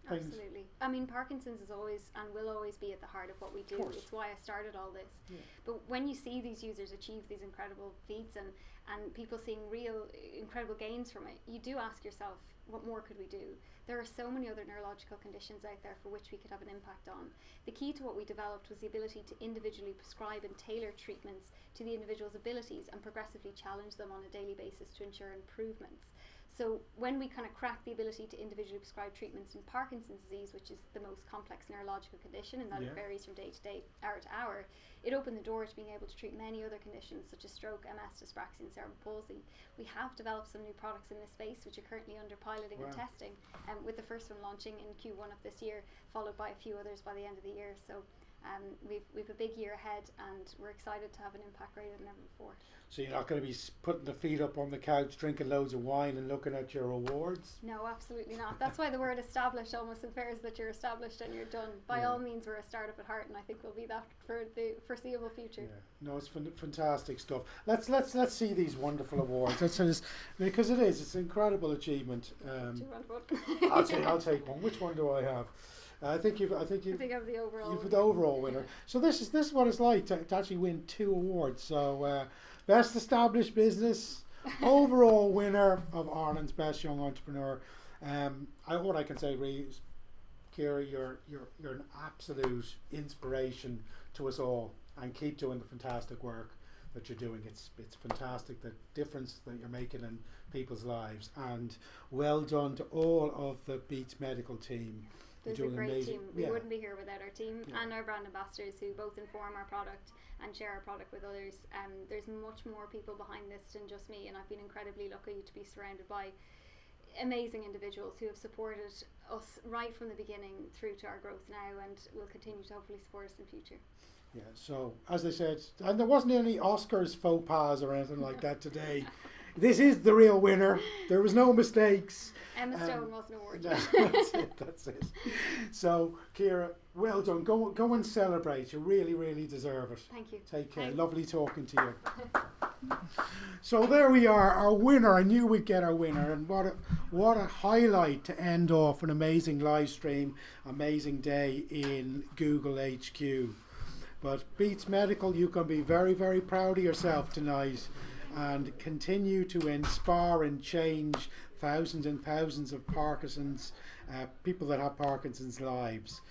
things? Absolutely. I mean, Parkinson's is always and will always be at the heart of what we do. It's why I started all this. Yeah. But when you see these users achieve these incredible feats and people seeing real incredible gains from it, you do ask yourself, what more could we do? There are so many other neurological conditions out there for which we could have an impact on. The key to what we developed was the ability to individually prescribe and tailor treatments to the individual's abilities and progressively challenge them on a daily basis to ensure improvements. So when we kind of cracked the ability to individually prescribe treatments in Parkinson's disease, which is the most complex neurological condition in that it varies from day to day, hour to hour, it opened the door to being able to treat many other conditions such as stroke, MS, dyspraxia and cerebral palsy. We have developed some new products in this space which are currently under piloting and testing, with the first one launching in Q1 of this year, followed by a few others by the end of the year. So we've a big year ahead, and we're excited to have an impact greater than ever before. So you're not going to be putting the feet up on the couch, drinking loads of wine and looking at your awards? No, absolutely not. That's why the word established almost infers that you're established and you're done. By all means, we're a startup at heart, and I think we'll be that for the foreseeable future. Yeah. No, it's fantastic stuff. Let's see these wonderful awards. Because it's an incredible achievement. Do you want one? I'll take one. Which one do I have? I think I have the overall. You've the overall winner. So this is what it's like to actually win 2 awards. So best established business, overall winner of Ireland's best young entrepreneur. What I can say really is, Ciara, you're an absolute inspiration to us all, and keep doing the fantastic work that you're doing. It's fantastic, the difference that you're making in people's lives, and well done to all of the Beats Medical team. There's a great team. We wouldn't be here without our team and our brand ambassadors who both inform our product and share our product with others. There's much more people behind this than just me, and I've been incredibly lucky to be surrounded by amazing individuals who have supported us right from the beginning through to our growth now, and will continue to hopefully support us in future. Yeah, so as I said, and there wasn't any Oscars faux pas or anything like that today. This is the real winner. There was no mistakes. Emma Stone wasn't awarded. No, that's it. So, Ciara, well done. Go and celebrate. You really, really deserve it. Thank you. Take care. Thanks. Lovely talking to you. So there we are, our winner. I knew we'd get our winner, and what a highlight to end off an amazing live stream, amazing day in Google HQ. But Beats Medical, you can be very, very proud of yourself tonight, and continue to inspire and change thousands and thousands of Parkinson's people that have Parkinson's lives.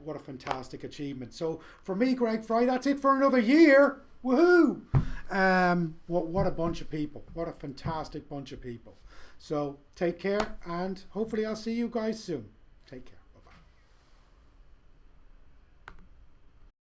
What a fantastic achievement. So for me, Greg Fry, that's it for another year. Woohoo! What a bunch of people. What a fantastic bunch of people. So take care, and hopefully I'll see you guys soon. Take care.